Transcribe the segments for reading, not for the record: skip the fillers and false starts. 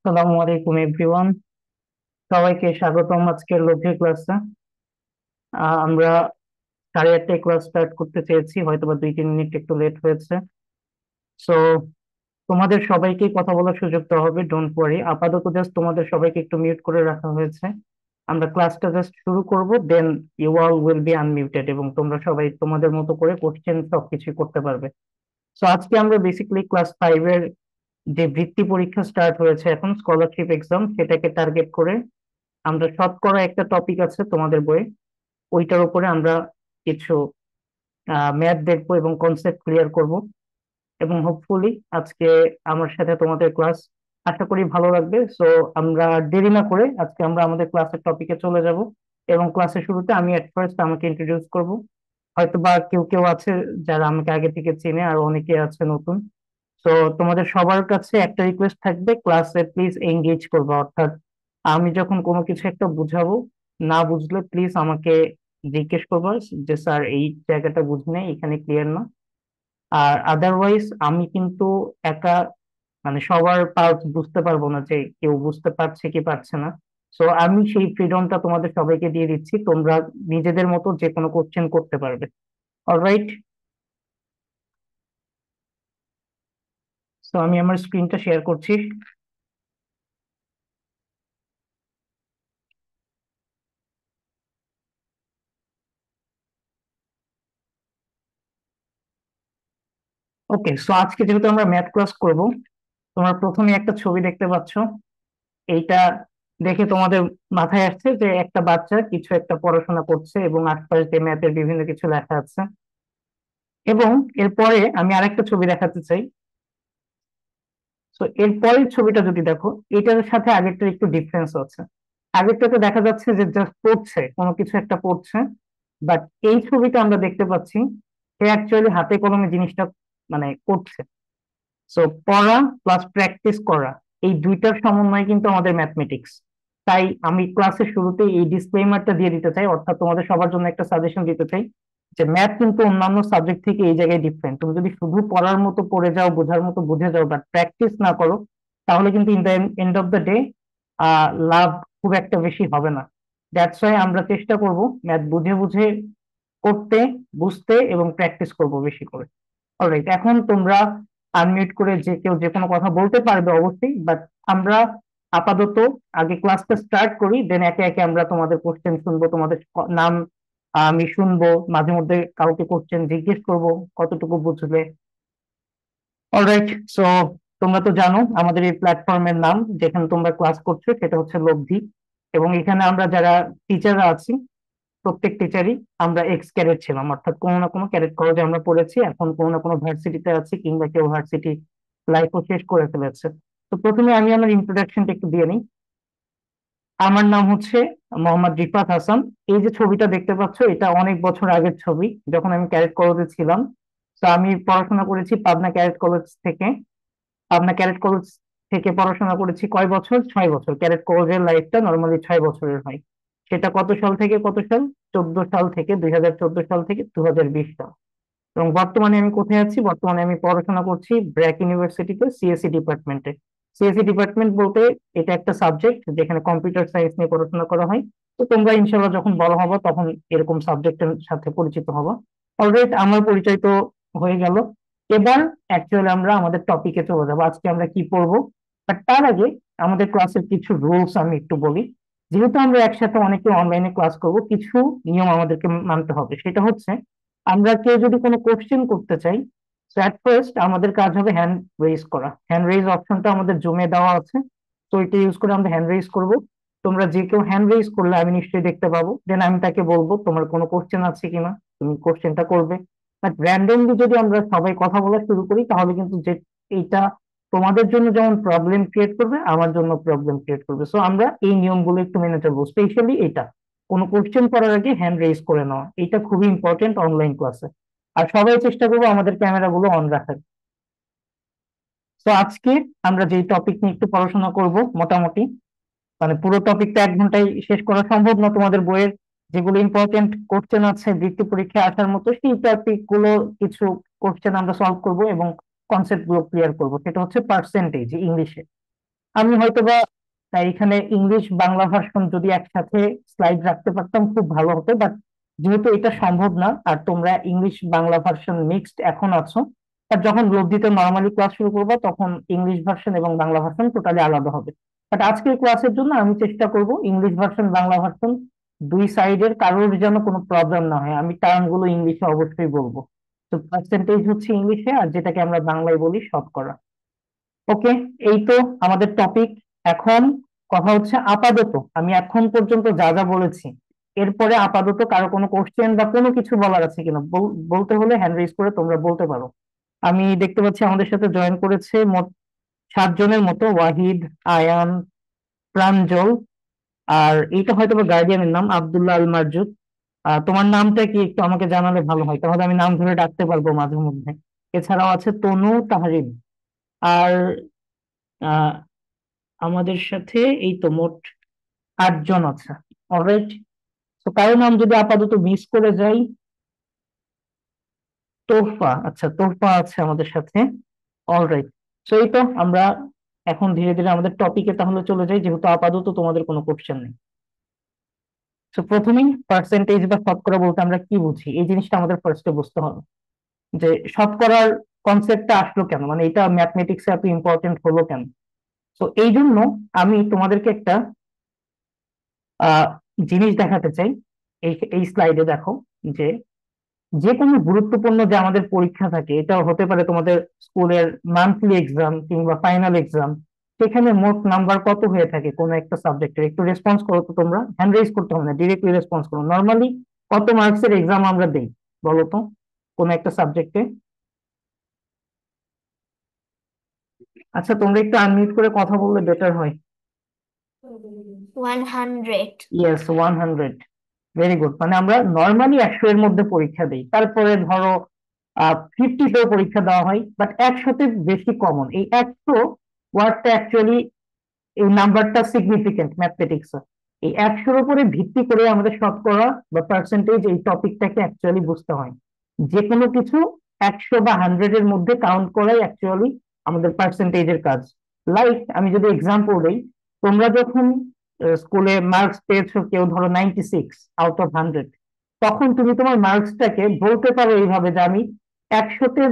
আসসালামু আলাইকুম এভরিওয়ান, সবাইকে স্বাগতম আজকের লক্ষ্যের ক্লাসে। আমরা 8:30টায় ক্লাস স্টার্ট করতে চেয়েছি, হয়তোবা 2-3 মিনিট একটু লেট হয়েছে। সো তোমাদের সবাইকে কথা বলার সুযোগ দেওয়া হবে, ডোন্ট ওয়ারি। আপাতত জাস্ট তোমাদের সবাইকে একটু মিউট করে রাখা হয়েছে। আমরা ক্লাসটা জাস্ট শুরু করব, then you all will be unmuted এবং তোমরা সবাই তোমাদের মতো করে কোশ্চেন সবকিছু করতে পারবে। সো আজকে আমরা বেসিক্যালি ক্লাস 5-এর যে বৃত্তি পরীক্ষা স্টার্ট হয়েছে, এখন স্কলারশিপ এক্সাম, সেটাকে টার্গেট করে আমরা শতকরা একটা টপিক আছে তোমাদের বইয়ে, ওইটার উপরে আমরা কিছু ম্যাথ দেখবো এবং কনসেপ্ট ক্লিয়ার করব। এবং হোপফুলি আজকে আমার সাথে তোমাদের ক্লাস আশা করি ভালো লাগবে। সো আমরা আর দেরি না করে আজকে আমরা আমাদের ক্লাসের টপিকে চলে যাব। এবং ক্লাসের শুরুতে আমি এট ফার্স্ট আমাকে ইন্ট্রোডিউস করব। হয়তো বা কেউ কেউ আছে যারা আমাকে আগে থেকে চেনে, আর অনেকে আছে নতুন। তো তোমাদের সবার কাছে একটা রিকোয়েস্ট থাকবে, ক্লাসে প্লিজ এঙ্গেজ করবে। অর্থাৎ আমি যখন কোনো কিছু একটা বুঝাবো, না বুঝলে প্লিজ আমাকে জিজ্ঞেস করবা যে স্যার এই জায়গাটা বুঝি নাই, এখানে ক্লিয়ার না। আর আদারওয়াইজ আমি কিন্তু একা, মানে সবার পার্ট বুঝতে পারবো না যে কেউ বুঝতে পারছে কি পারছে না। সো আমি সেই ফ্রিডমটা তোমাদের সবাইকে দিয়ে দিচ্ছি, তোমরা নিজেদের মতো যে কোনো কোশ্চেন করতে পারবে। অলরাইট, সো আমি আমার স্ক্রিনটা শেয়ার করছি। ওকে, সো আজকে যেহেতু আমরা ম্যাথ ক্লাস করব, তোমরা প্রথমে একটা ছবি দেখতে পাচ্ছ। এইটা দেখে তোমাদের মাথায় আসছে যে একটা বাচ্চা কিছু একটা পড়াশোনা করছে এবং আশপাশ দিয়ে ম্যাথের বিভিন্ন কিছু লেখা আছে। এবং এরপরে আমি আরেকটা ছবি দেখাতে চাই। তো এর পরের ছবিটা যদি দেখো, এটার সাথে আগেরটার একটু ডিফারেন্স আছে। আগেরটাতে দেখা যাচ্ছে যে জাস্ট পড়ছে, কোনো কিছু একটা পড়ছে। বাট এই ছবিটা আমরা দেখতে পাচ্ছি সে অ্যাকচুয়ালি হাতে কলমে জিনিসটা মানে করছে। সো পড়া প্লাস প্র্যাকটিস করা, এই দুইটার সমন্বয় কিন্তু আমাদের ম্যাথমেটিক্স। তাই আমি ক্লাসের শুরুতে এই ডিসক্লেইমারটা দিয়ে দিতে চাই, অর্থাৎ তোমাদের সবার জন্য একটা সাজেশন দিতে চাই যে ম্যাথ কিন্তু অন্যান্য সাবজেক্ট থেকে এই জায়গায় ডিফারেন্ট। তুমি যদি শুধু পড়ার মতো পড়ে যাও, বোঝার মতো বুঝে যাও, বাট প্র্যাকটিস না করো, তাহলে কিন্তু in the end of the day লাভ খুব একটা বেশি হবে না। দ্যাটস ওয়াই আমরা চেষ্টা করব ম্যাথ বুঝে বুঝে করতে, বুঝতে এবং প্র্যাকটিস করব বেশি করে। অলরাইট, এখন তোমরা আনমিউট করে যে কেউ যে কোনো কথা বলতে পারবে অবশ্যই, বাট আমরা আপাতত আগে ক্লাসটা স্টার্ট করি, দেন একে একে আমরা তোমাদের কোশ্চেন শুনবো, তোমাদের নাম আমি শুনবো, মাঝে মধ্যে কাউকে কোশ্চেন জিজ্ঞেস করব কতটুকু বুঝলে। অলরাইট, সো তোমরা তো জানো আমাদের এই প্ল্যাটফর্মের নাম, যেখানে তোমরা ক্লাস করছো সেটা হচ্ছে লব্ধি। এবং এখানে আমরা যারা টিচাররা আছি, প্রত্যেক টিচারই আমরা এক্স ক্যাডেট ছিলাম, অর্থাৎ কোনো না কোনো ক্যাডেট কলেজে আমরা পড়েছি, এখন কোনো না কোনো ভার্সিটিতে আছি, কিংবা কেউ ভার্সিটি লাইফও শেষ করে ফেলেছে। তো প্রথমে আমি আমার ইন্ট্রোডাকশনটা একটু দিয়ে নিই। আমার নাম হচ্ছে মোহাম্মদ রিফাত হাসান। এই যে ছবিটা দেখতে পাচ্ছ, এটা অনেক বছর আগের ছবি, যখন আমি ক্যাডেট কলেজে ছিলাম। তো আমি পড়াশোনা করেছি পাবনা ক্যাডেট কলেজ থেকে। পাবনা ক্যাডেট কলেজ থেকে পড়াশোনা করেছি কয় বছর, 6 বছর। ক্যাডেট কলেজের লাইফটা নর্মালি 6 বছরের হয়। সেটা কত সাল থেকে কত সাল? 14 সাল থেকে, 2014 সাল থেকে 2020 সাল। এবং বর্তমানে আমি কোথায় আছি? বর্তমানে আমি পড়াশোনা করছি ব্র্যাক ইউনিভার্সিটিতে, সিএসসি ডিপার্টমেন্টে। সিএসসি ডিপার্টমেন্ট বলতে এটা একটা সাবজেক্ট যেখানে কম্পিউটার সায়েন্স নিয়ে পড়াশোনা করা হয়। তো তোমরা ইনশাল্লাহ যখন বড় হবো তখন এরকম সাবজেক্টের সাথে পরিচিত হবো। অলরাইট, আমার পরিচয় তো হয়ে গেল। এবার অ্যাকচুয়ালি আমরা আমাদের টপিকে চলে যাবো, আজকে আমরা কি পড়বো। বাট তার আগে আমাদের ক্লাসের কিছু রুলস আমি একটু বলি। যেহেতু আমরা একসাথে অনেকে অনলাইনে ক্লাস করব, কিছু নিয়ম আমাদেরকে মানতে হবে। সেটা হচ্ছে, আমরা কেউ যদি কোনো কোশ্চেন করতে চাই, অ্যাট ফার্স্ট আমাদের কাজ হবে হ্যান্ড রেজ করা। হ্যান্ড রেজ অপশনটা আমাদের জুমে দেওয়া আছে, তো এটা ইউজ করে আমরা হ্যান্ড রেজ করব। তোমরা যে কেউ হ্যান্ড রেজ করলে আমি নিশ্চয়ই দেখতে পাবো, দেন আমি তাকে বলবো তোমার কোনো কোশ্চেন আছে কিনা, তুমি কোশ্চেনটা করবে। বাট র্যান্ডমলি যদি আমরা সবাই কথা বলা শুরু করি, তাহলে কিন্তু যে এইটা তোমাদের জন্য যেমন প্রবলেম ক্রিয়েট করবে, আমার জন্য প্রবলেম ক্রিয়েট করবে। সো আমরা এই নিয়মগুলো একটু মেনে চলবো, স্পেশালি এটা কোনো কোশ্চেন করার আগে হ্যান্ড রেজ করে নেওয়া, এটা খুবই ইম্পর্টেন্ট অনলাইন ক্লাসে। আর সবাই চেষ্টা করবো আমাদের ক্যামেরা গুলো অন রাখার। তো আজকে আমরা যে টপিক নিয়ে একটু পড়াশোনা করব, মোটামুটি মানে পুরো টপিকটা 1 ঘন্টায় শেষ করা সম্ভব না। তোমাদের বইয়ের যেগুলো ইম্পর্টেন্ট কোশ্চেন আছে বৃত্তি পরীক্ষায় আসার মতো, সেই টপিক গুলো কিছু কোশ্চেন আমরা সলভ করব এবং কনসেপ্ট গুলো ক্লিয়ার করব। সেটা হচ্ছে পার্সেন্টেজ ইংলিশে। আমি হয়তোবা এখানে ইংলিশ বাংলা ভার্সন যদি একসাথে স্লাইড রাখতে পারতাম খুব ভালো হতো, বাট যেহেতু এটা সম্ভব না, আর তোমরা ইংলিশ বাংলা ভার্সন মিক্সড এখন আছো, আর যখন গ্রুপ দিতে নর্মালি ক্লাস শুরু করবো তখন ইংলিশ ভার্সন এবং বাংলা ভার্সন টোটালি আলাদা হবে। বাট আজকের ক্লাসের জন্য আমি চেষ্টা করব ইংলিশ ভার্সন বাংলা ভার্সন দুই সাইডের কারোর যেন কোনো প্রবলেম না হয়, আমি টার্ম গুলো ইংলিশে অবশ্যই বলবো। তো পার্সেন্টেজ হচ্ছে ইংলিশে, আর যেটাকে আমরা বাংলায় বলি শতকরা। ওকে, এই তো আমাদের টপিক। এখন কথা হচ্ছে আপাতত আমি এখন পর্যন্ত যা যা বলেছি, এরপরে আপাতত কারো কোনো কোশ্চেন বা কোনো কিছু বলার আছে কিনা বলতে হলে হ্যান্ড রেজ করে তোমরা বলতে পারো। আমি দেখতে পাচ্ছি আমাদের সাথে জয়েন করেছে মোট 7 জনের মতো, ওয়াহিদ, আয়ান, প্রাঞ্জল, আর এইটা হয়তো বা গার্ডিয়ানের নাম আব্দুল্লাহ আল মারজুদ। তোমার নামটা কি একটু আমাকে জানালে ভালো হয়, তাহলে আমি নাম ধরে ডাকতে পারবো মাঝে মধ্যে। এছাড়াও আছে তনু, তাহরিম, আর আহ আমাদের সাথে এই তো মোট 8 জন আছে। অলরাইট, তো কারো নাম যদি আপাতত মিস করে যাই, তোহফা, আচ্ছা তোহফা আছে আমাদের সাথে। অলরাইট, তো এই তো আমরা এখন ধীরে ধীরে আমাদের টপিকে তাহলে চলে যাই, যেহেতু আপাতত তোমাদের কোনো কোশ্চেন নেই। তো প্রথমেই পার্সেন্টেজ বা শতকরা বলতে আমরা কি বুঝি, এই জিনিসটা আমাদের ফার্স্টে বুঝতে হবে, যে শতকরার কনসেপ্টটা আসলো কেন, মানে এটা ম্যাথমেটিক্সে এত ইম্পর্টেন্ট হলো কেন। তো এই জন্য আমি তোমাদেরকে একটা আহ জিনিস দেখাতে চাই। এই এই স্লাইডে দেখো, যে যে কোনো গুরুত্বপূর্ণ যে আমাদের পরীক্ষা থাকে, এটা হতে পারে তোমাদের স্কুলের মান্থলি এক্সাম কিংবা ফাইনাল এক্সাম, সেখানে মোট নাম্বার কত হয়ে থাকে কোনো একটা সাবজেক্টের? একটু রেসপন্স করো তো, তোমরা হ্যান্ড রেজ করতে হবে না, ডিরেক্টলি রেসপন্স করো। নর্মালি কত মার্কসের এক্সাম আমরা দেই বলো তো কোনো একটা সাবজেক্টে? আচ্ছা, তোমরা একটু আনমিউট করে কথা বললে বেটার হয়। 100। ইয়েস, 100। ভেরি গুড, মানে আমরা নর্মালি 100 এর মধ্যে পরীক্ষা দিই, তারপরে ধরো 50তেও পরীক্ষা দেওয়া হয়, বাট 100তে বেশি কমন। এই 100 ওয়ার্ডটা অ্যাকচুয়ালি, এই নাম্বারটা সিগনিফিকেন্ট ম্যাথমেটিক্স। এই 100-র উপরে ভিত্তি করে আমাদের শতকরা বা পার্সেন্টেজ এই টপিকটাকে অ্যাকচুয়ালি বুঝতে হয়। যে কোনো কিছু 100 বা 100 এর মধ্যে কাউন্ট করাই অ্যাকচুয়ালি আমাদের পার্সেন্টেজের কাজ। লাইক আমি যদি এক্সাম্পল দিই, তোমরা যখন স্কুলে মার্কস পেয়েছো কেউ ধরো 96 আউট অফ 100, তখন তুমি তোমার মার্কসটাকে বলতে পারো এইভাবে যে আমি 100-তে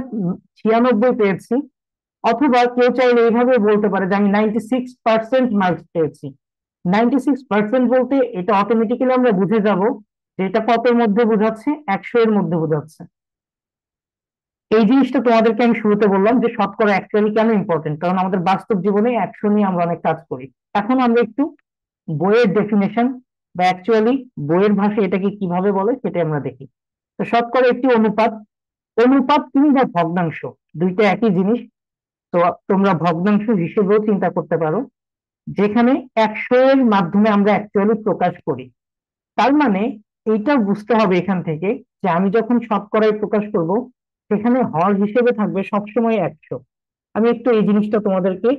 96 পেয়েছি। অথবা কেউ চাইলে এইভাবে বলতে পারে যে আমি 96% মার্কস পেয়েছি। 96% বলতে এটা অটোমেটিক্যালি আমরা বুঝে যাব যে এটা কতের মধ্যে বোঝাচ্ছে, 100 এর মধ্যে বোঝাচ্ছে। এই জিনিসটা তোমাদেরকে আমি শুরুতে বললাম যে শতকরা অ্যাকচুয়ালি কেন ইম্পর্টেন্ট, কারণ আমাদের বাস্তব জীবনে 100 নিয়ে আমরা অনেক কাজ করি। এখন আমরা একটু বইয়ের ডেফিনেশন বা অ্যাকচুয়ালি বইয়ের ভাষায় এটাকে কিভাবে বলে সেটা আমরা দেখি। তো শতকরা একটি অনুপাত, অনুপাত কিংবা ভগ্নাংশ, দুইটা একই জিনিস। তো তোমরা ভগ্নাংশ হিসেবেও চিন্তা করতে পারো, যেখানে 100 এর মাধ্যমে আমরা অ্যাকচুয়ালি প্রকাশ করি। তার মানে এইটা বুঝতে হবে এখান থেকে, যে আমি যখন শতকরায় প্রকাশ করব, সেখানে হর হিসেবে থাকবে সবসময় 100। আমি একটু এই জিনিসটা তোমাদেরকে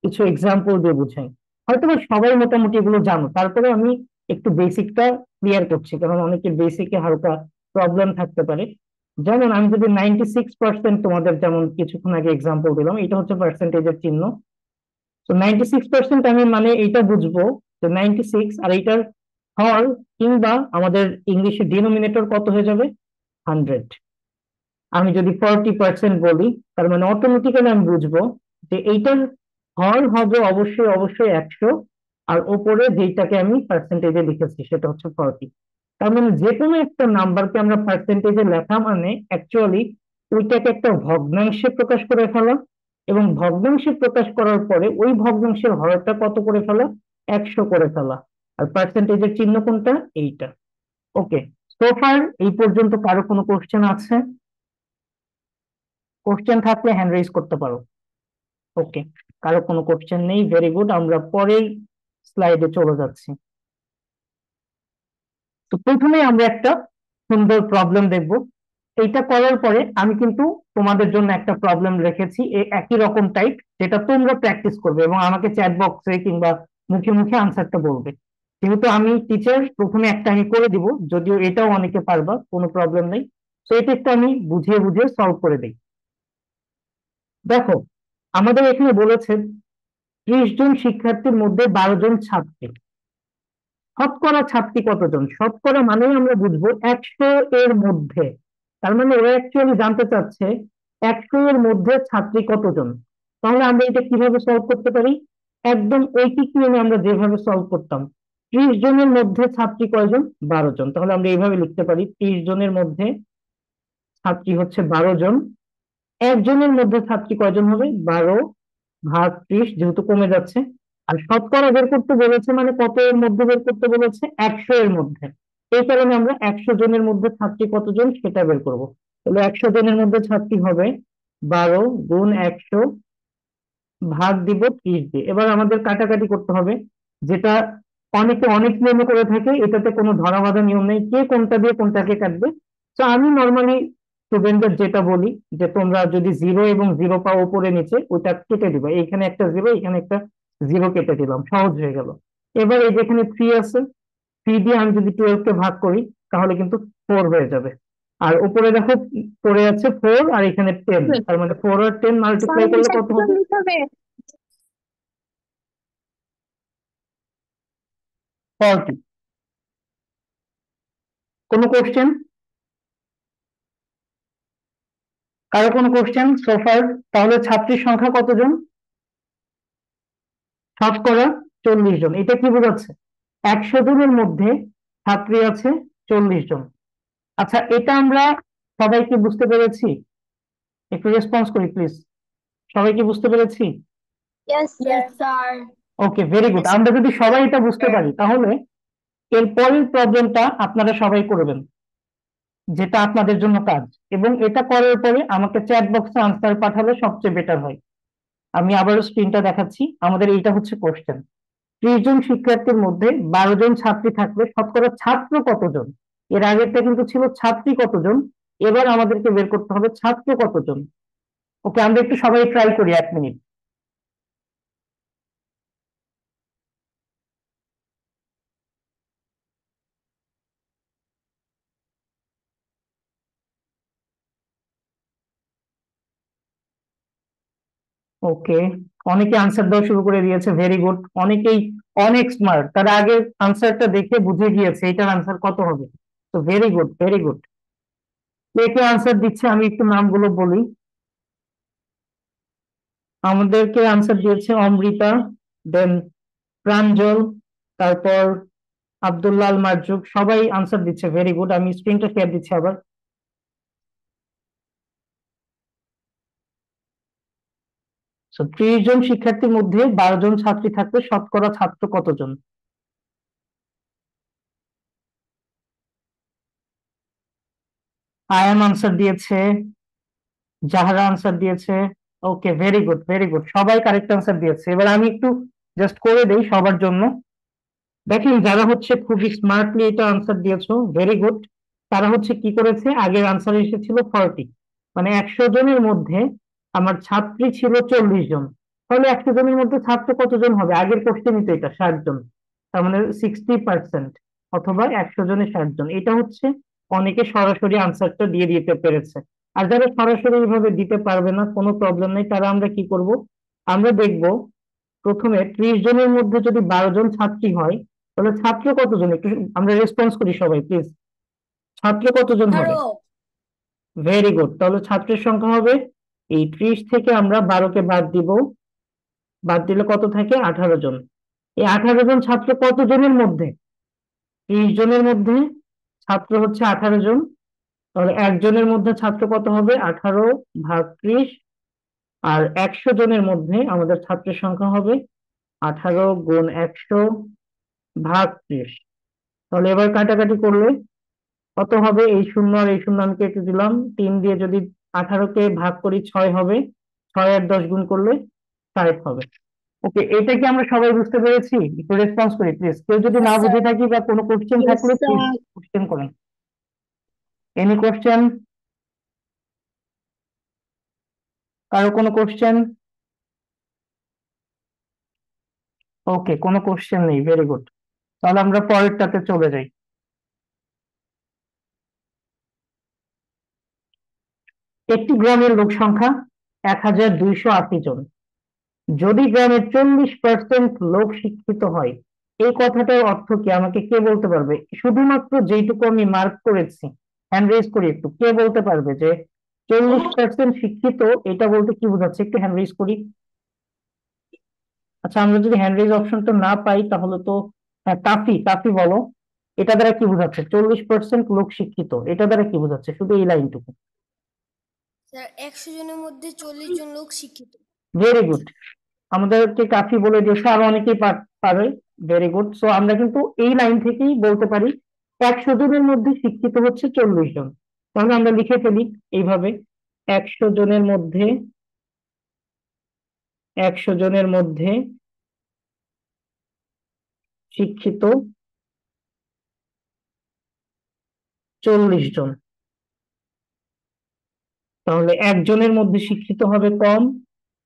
কিছু এক্সাম্পল দিয়ে বুঝাই। হয়তো বা সবাই মোটামুটি এগুলো জানো, তারপরে আমি একটু বেসিকটা ক্লিয়ার করছি, কারণ অনেকের বেসিকে হালকা প্রবলেম থাকতে পারে। যেমন আমি যদি 96% তোমাদের, যেমন কিছুক্ষণ আগে এক্সাম্পল দিলাম, এটা হচ্ছে পার্সেন্টেজের চিহ্ন। তো 96% আমি মানে এইটা বুঝবো যে 96, আর এইটার হর কিংবা আমাদের ইংলিশে ডিনোমিনেটর কত হয়ে যাবে, 100। আমি যদি 40% বলি, তার মানে অটোমেটিক্যালি আমি বুঝবো যে এইটার হর হবে অবশ্যই অবশ্যই 100, আর ওপরে যেটাকে আমি পার্সেন্টেজে লিখেছি সেটা হচ্ছে 40। তার মানে যে কোনো একটা নাম্বারকে আমরা পার্সেন্টেজে লেখা মানে অ্যাকচুয়ালি ওইটাকে একটা ভগ্নাংশে প্রকাশ করে ফেলা, এবং ভগ্নাংশে প্রকাশ করার পরে ওই ভগ্নাংশের হরটা কত করে ফেলা, 100 করে ফেলা। আর পার্সেন্টেজের চিহ্ন কোনটা, এইটা। ওকে, সোফার এই পর্যন্ত কারো কোনো কোশ্চেন আছে? কোশ্চেন থাকলে হ্যান্ড রেজ করতে পারো। ওকে, কারো কোনো কোশ্চেন নেই, ভেরি গুড, আমরা পরের স্লাইডে চলে যাচ্ছি। তো প্রথমে আমরা একটা সুন্দর প্রবলেম দেখব। এইটা করার পরে আমি কিন্তু তোমাদের জন্য একটা প্রবলেম রেখেছি একই রকম টাইপ, যেটা তোমরা প্র্যাকটিস করবে এবং আমাকে চ্যাট বক্সে কিংবা মুখে মুখে আনসারটা বলবে। যেহেতু আমি টিচার, প্রথমে একটা আমি করে দিব, যদিও এটাও অনেকে পারবা, কোনো প্রবলেম নেই। তো এটা একটু আমি বুঝিয়ে বুঝিয়ে সলভ করে দিই। দেখো, আমাদের এখানে বলেছে 30 জন শিক্ষার্থীর মধ্যে 12 জন ছাত্রী, শতকরা ছাত্রী কতজন? শতকরা মানেই আমরা বুঝবো 100 এর মধ্যে। তার মানে ওরা অ্যাকচুয়ালি জানতে চাচ্ছে 100 এর মধ্যে ছাত্রী কতজন। তাহলে আমরা এটা কিভাবে সলভ করতে পারি? একদম ঐকিক নিয়মে আমরা যেভাবে সলভ করতাম, 30 জনের মধ্যে ছাত্রী কয়জন? 12 জন। তাহলে আমরা এইভাবে লিখতে পারি, 30 জনের মধ্যে ছাত্রী হচ্ছে 12 জন। একজনের মধ্যে ছাত্রী কয়জন হবে? 12 ভাগ 30, যেহেতু কমে যাচ্ছে। আর শতকরা বের করতে বলেছে মানে কত এর মধ্যে বের করতে বলেছে? 100 এর মধ্যে। এই কারণে আমরা 100 জনের মধ্যে ছাত্রী কতজন সেটা বের করব। তাহলে 100 জনের মধ্যে ছাত্রী হবে 12 গুণ 100 ভাগ দিব 30 দিয়ে। এবার আমাদের কাটাকাটি করতে হবে, যেটা অনেকে অনেক নিয়মে করে থাকে, এটাতে কোনো ধরা বাঁধা নিয়ম নেই কে কোনটা দিয়ে কোনটাকে কাটবে। তো আমি নর্মালি স্টুডেন্টদের যেটা বলি, যে তোমরা যদি 0 এবং 0 পাও উপরে নিচে, ওটা কেটে দিবা। এইখানে একটা 0, এখানে একটা 0 কেটে দিলাম, সহজ হয়ে গেল। এবার এই যেখানে 3 আছে, 3 দিয়ে আমি যদি 12 কে ভাগ করি তাহলে কিন্তু 4 হয়ে যাবে। আর উপরে দেখো পড়ে আছে 4, আর এখানে 10, তার মানে 4 আর 10 মাল্টিপ্লাই করলে কত হবে? হবে 40। কোনো কোশ্চেন? কারো কোনো কোশ্চেন সোফার? তাহলে ছাত্রীর সংখ্যা কতজন? শতকরা 40 জন। এটা কি বোঝাচ্ছে? 100 জনের মধ্যে ছাত্রী আছে 40 জন। আচ্ছা, এটা আমরা সবাই কি বুঝতে পেরেছি? একটু রেসপন্স করি প্লিজ। সবাই কি বুঝতে পেরেছি? Yes sir okay, very good. আমরা যদি সবাই এটা বুঝতে পারি তাহলে এর পরের প্রবলেমটা আপনারা সবাই করবেন, যেটা আপনাদের জন্য কাজ। এবং এটা করার পরে আমাকে চ্যাট বক্সে আনসার পাঠালে সবচেয়ে বেটার হয়। আমি আবারও স্ক্রিনটা দেখাচ্ছি। আমাদের এইটা হচ্ছে কোশ্চেন, 30 জন শিক্ষার্থীর মধ্যে 12 জন ছাত্রী থাকলে শতকরা ছাত্র কতজন? এর আগেরটা কিন্তু ছিল ছাত্রী কতজন, এবার আমাদেরকে বের করতে হবে ছাত্র কতজন। ওকে, আমরা একটু সবাই ট্রাই করি 1 মিনিট। ওকে, অনেকে আনসার দেওয়া শুরু করে দিয়েছে, ভেরি গুড। অনেকেই অনেক স্মার্ট, তারা আগে আনসারটা দেখে বুঝে গিয়েছে এটার আনসার কত হবে। তো ভেরি গুড, ভেরি গুড। কে কে আনসার দিচ্ছে আমি একটু নামগুলো বলি। আমাদেরকে আনসার দিয়েছে অমৃতা, দেন প্রাঞ্জল, তারপর আব্দুল্লাহ আল মার্জুক, সবাই আনসার দিচ্ছে, ভেরি গুড। আমি স্ক্রিনটা শেয়ার দিচ্ছি আবার। তো 30 জন শিক্ষার্থীর মধ্যে 12 জন ছাত্রী থাকলে শতকরা ছাত্র কতজন? আয়াম আনসার দিয়েছে, জাহারা আনসার দিয়েছে। ওকে, ভেরি গুড, ভেরি গুড, সবাই কারেক্ট আনসার দিয়েছে। এবার আমি একটু জাস্ট করে দেই সবার জন্য। দেখেন, যারা হচ্ছে খুবই স্মার্টলি এটা আনসার দিয়েছো, ভেরি গুড। তারা হচ্ছে কি করেছে, আগের আনসার এসেছিল 40, মানে 100 জনের মধ্যে আমার ছাত্রী ছিল 40 জন। তাহলে 100 জনের মধ্যে ছাত্র কতজন হবে? আগের কোশ্চেনই তো এটা, 60 জন। তার মানে 60%, অথবা 100 জনে 60 জন। এটা হচ্ছে অনেকে সরাসরি আনসারটা দিয়ে দিতে পেরেছে। আর যারা সরাসরি এইভাবে দিতে পারবে না, কোনো প্রবলেম নেই, তারা আমরা কি করব, আমরা দেখব প্রথমে 30 জনের মধ্যে যদি 12 জন ছাত্রী হয় তাহলে ছাত্র কতজন, একটু আমরা রেসপন্স করি সবাই প্লিজ। ছাত্র কতজন হবে? 18 ভেরি গুড। তাহলে ছাত্রের সংখ্যা হবে, এই 30 থেকে আমরা 12কে বাদ দিব, বাদ দিলে কত থাকে? 18 জন। এই 18 জন ছাত্র কতজনের মধ্যে? 30 জনের মধ্যে ছাত্র হচ্ছে 18 জন। তাহলে একজনের মধ্যে ছাত্র কত হবে? 18 ভাগ 30। আর 100 জনের মধ্যে আমাদের ছাত্রের সংখ্যা হবে 18 গুণ 100 ভাগ 30। তাহলে এবার কাটাকাটি করলে কত হবে? এই শূন্য আর এই শূন্য আমি কেটে দিলাম, 3 দিয়ে যদি 18কে ভাগ করি 6 হবে, 6 আর 10 গুণ করলে 60 হবে। ওকে, এটা কি আমরা সবাই বুঝতে পেরেছি? একটু রেসপন্স করি প্লিজ। কেউ যদি না বুঝে থাকি বা কোনো কোশ্চেন ইয়েস থাকলে প্লিজ স্যার কোশ্চেন করেন। Any question? কারো কোনো কোশ্চেন? ওকে, কোনো কোশ্চেন নেই, ভেরি গুড। তাহলে আমরা পরেরটাতে চলে যাই। একটি গ্রামের লোক সংখ্যা 1280 জন। যদি গ্রামের 40% লোক শিক্ষিত হয়, এই কথাটার অর্থ কি আমাকে কে বলতে পারবে? শুধুমাত্র যেইটুকু আমি মার্ক করেছি, হ্যান্ড রেজ করি একটু, কে বলতে পারবে যে 40% শিক্ষিত, এটা বলতে কি বোঝাচ্ছে? একটু হ্যান্ড রেজ করি। আচ্ছা, আমরা যদি হ্যান্ড রেজ অপশনটা না পাই তাহলে তো, হ্যাঁ, তাফি, তাফি বলো, এটা দ্বারা কি বোঝাচ্ছে? 40% লোক শিক্ষিত, এটা দ্বারা কি বোঝাচ্ছে? শুধু এই লাইনটুকু। স্যার 100 জনের মধ্যে 40 জন লোক শিক্ষিত। ভেরি গুড, আমাদেরকে কাফি বলে দিয়েছে, আরো অনেকেই পারে। Very good. সো আমরা কিন্তু এই লাইন থেকেই বলতে পারি 100 জনের মধ্যে শিক্ষিত হচ্ছে 40 জন। তাহলে আমরা লিখে ফেলি এইভাবে, 100 জনের মধ্যে, 100 জনের মধ্যে শিক্ষিত 40 জন। তাহলে একজনের মধ্যে শিক্ষিত হবে কম,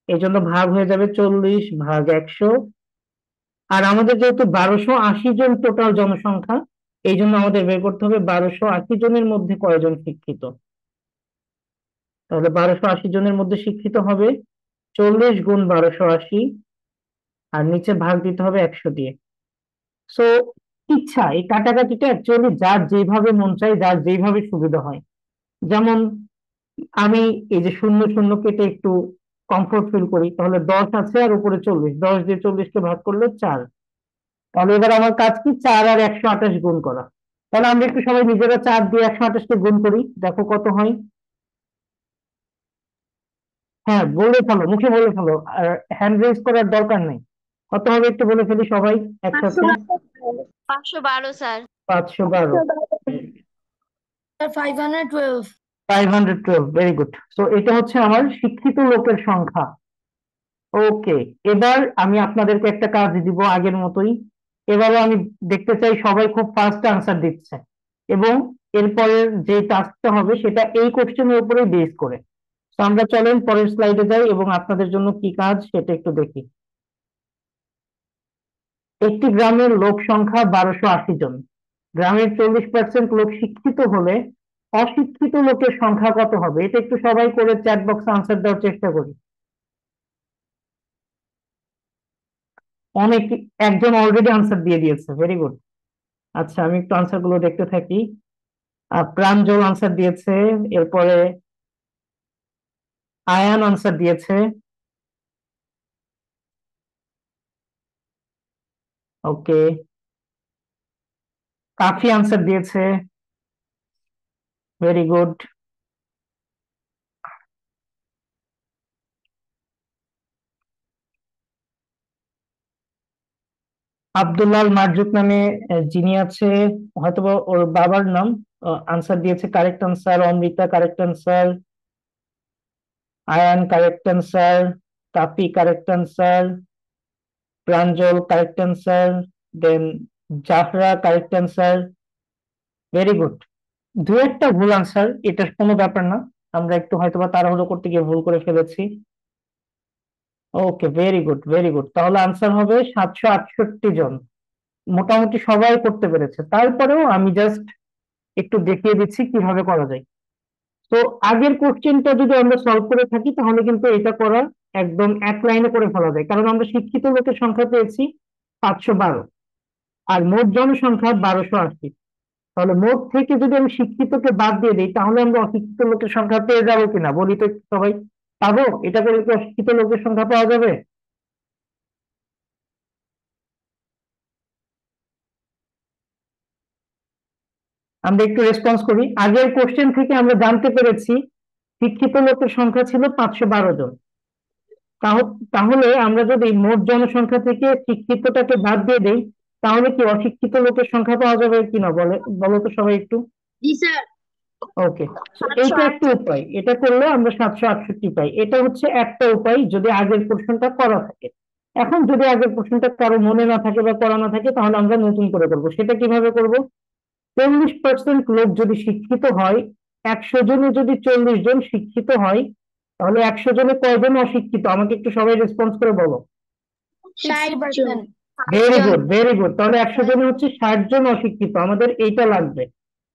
এই জন্য ভাগ হয়ে যাবে 40/100। আর আমাদের যেহেতু 1280 জন টোটাল জনসংখ্যা, এই জন্য আমাদের বের করতে হবে 1280 জনের মধ্যে কয়জন শিক্ষিত। তাহলে 1280 জনের মধ্যে শিক্ষিত হবে 40 × 1280, আর নিচে ভাগ দিতে হবে 100 দিয়ে। সো ইচ্ছা, এই কাটাকাটিটা অ্যাকচুয়ালি যার যেভাবে মন চায়, যার যেভাবে সুবিধা হয়। যেমন আমি এই যে শূন্য শূন্য কেটে একটু কমফোর্ট ফিল করি, তাহলে 10 আছে আর উপরে 40, 10 দিয়ে 40-কে ভাগ করলে 4। তাহলে এবার আমার কাজ কি? 4 আর 128 গুণ করা। তাহলে আমরা একটু সবাই নিজেরা 4 দিয়ে 128-কে গুণ করি, দেখো কত হয়। হ্যাঁ, বলে ফেলো, মুখে বলে ফেলো, আর হ্যান্ড রেজ করার দরকার নেই। কত হবে একটু বলে ফেলি সবাই একসাথে। 512 স্যার। 512। 512। 512, very good. তো এটা হচ্ছে আমার শিক্ষিত লোকের সংখ্যা। ওকে, এবার আমি আপনাদেরকে একটা কাজ দিব আগের মতোই। এবারে আমি দেখতে চাই সবাই খুব ফাস্ট আনসার দিচ্ছে, এবং এরপরের যে টাস্কটা হবে সেটা এই কোশ্চেনের উপরে বেস করে। তো আমরা চলেন পরের স্লাইডে যাই এবং আপনাদের জন্য কি কাজ সেটা একটু দেখি। একটি গ্রামের লোক সংখ্যা 1280 জন। গ্রামের 40% লোক শিক্ষিত হলে অশিক্ষিত লোকের সংখ্যা কত হবে? এটা একটু সবাই করে চ্যাট বক্সে আনসার দেওয়ার চেষ্টা করি। অনেক, একজন অলরেডি আনসার দিয়ে দিয়েছে, ভেরি গুড। আচ্ছা, আমি একটু আনসার গুলো দেখতে থাকি। প্রাঞ্জল আনসার দিয়েছে, এরপরে আয়ান আনসার দিয়েছে, ওকে, কাফি আনসার দিয়েছে, ভেরি গুড। আব্দুল্লাল মারজুক নামে যিনি আছে, হয়তোবা ওর বাবার নাম, আনসার দিয়েছে, correct answer. Amrita correct answer, Ayan correct answer, Kafi correct answer, Pranjal correct answer, then Jafra correct answer, very good. দু একটা ভুল আনসার, এটা কোনো ব্যাপার না, আমরা একটু হয়তোবা তাড়াহুড়ো করতে গিয়ে ভুল করে ফেলেছি। ওকে, ভেরি গুড, ভেরি গুড। তাহলে আনসার হবে 768 জন। মোটামুটি সবাই করতে পেরেছে, তারপরেও আমি জাস্ট একটু দেখিয়ে দিচ্ছি কিভাবে করা যায়। তো আগের কোশ্চেনটা যদি আমরা সলভ করে থাকি তাহলে কিন্তু এটা করা একদম এক লাইনে করে ফেলা যায়, কারণ আমরা শিক্ষিত লোকের সংখ্যা পেয়েছি 512, আর মোট জনসংখ্যা 1280। তাহলে মোট থেকে যদি আমি শিক্ষিতকে বাদ দিয়ে দিই তাহলে আমরা অশিক্ষিত লোকের সংখ্যা পেয়ে যাবো কিনা বলি তো একটু সবাই। পাবো? এটা করে কি অশিক্ষিত লোকের সংখ্যা পাওয়া যাবে? আমরা একটু রেসপন্স করি। আগের কোশ্চেন থেকে আমরা জানতে পেরেছি শিক্ষিত লোকের সংখ্যা ছিল 512 জন। তাহলে আমরা যদি মোট জনসংখ্যা থেকে শিক্ষিতটাকে বাদ দিয়ে দেই তাহলে কি অশিক্ষিত লোকের সংখ্যা পাওয়া যাবে কিনা, বলো তো সবাই একটু। জি স্যার। ওকে, এইটা একটা উপায়, এটা করলে আমরা 768 পাই। এটা হচ্ছে একটা উপায় যদি আগের প্রশ্নটা করা থাকে। এখন যদি আগের প্রশ্নটা কারো মনে না থাকে বা করা না থাকে তাহলে আমরা নতুন করে করবো। সেটা কিভাবে করব? 40% লোক যদি শিক্ষিত হয়, 100 জনে যদি 40 জন শিক্ষিত হয়, তাহলে 100 জনে কয়জন অশিক্ষিত? আমাকে একটু সবাই রেসপন্স করে বলো। 60%। Very good, very good. তাহলে 100 জনে হচ্ছে 60 জন অশিক্ষিত, আমাদের এইটা লাগবে।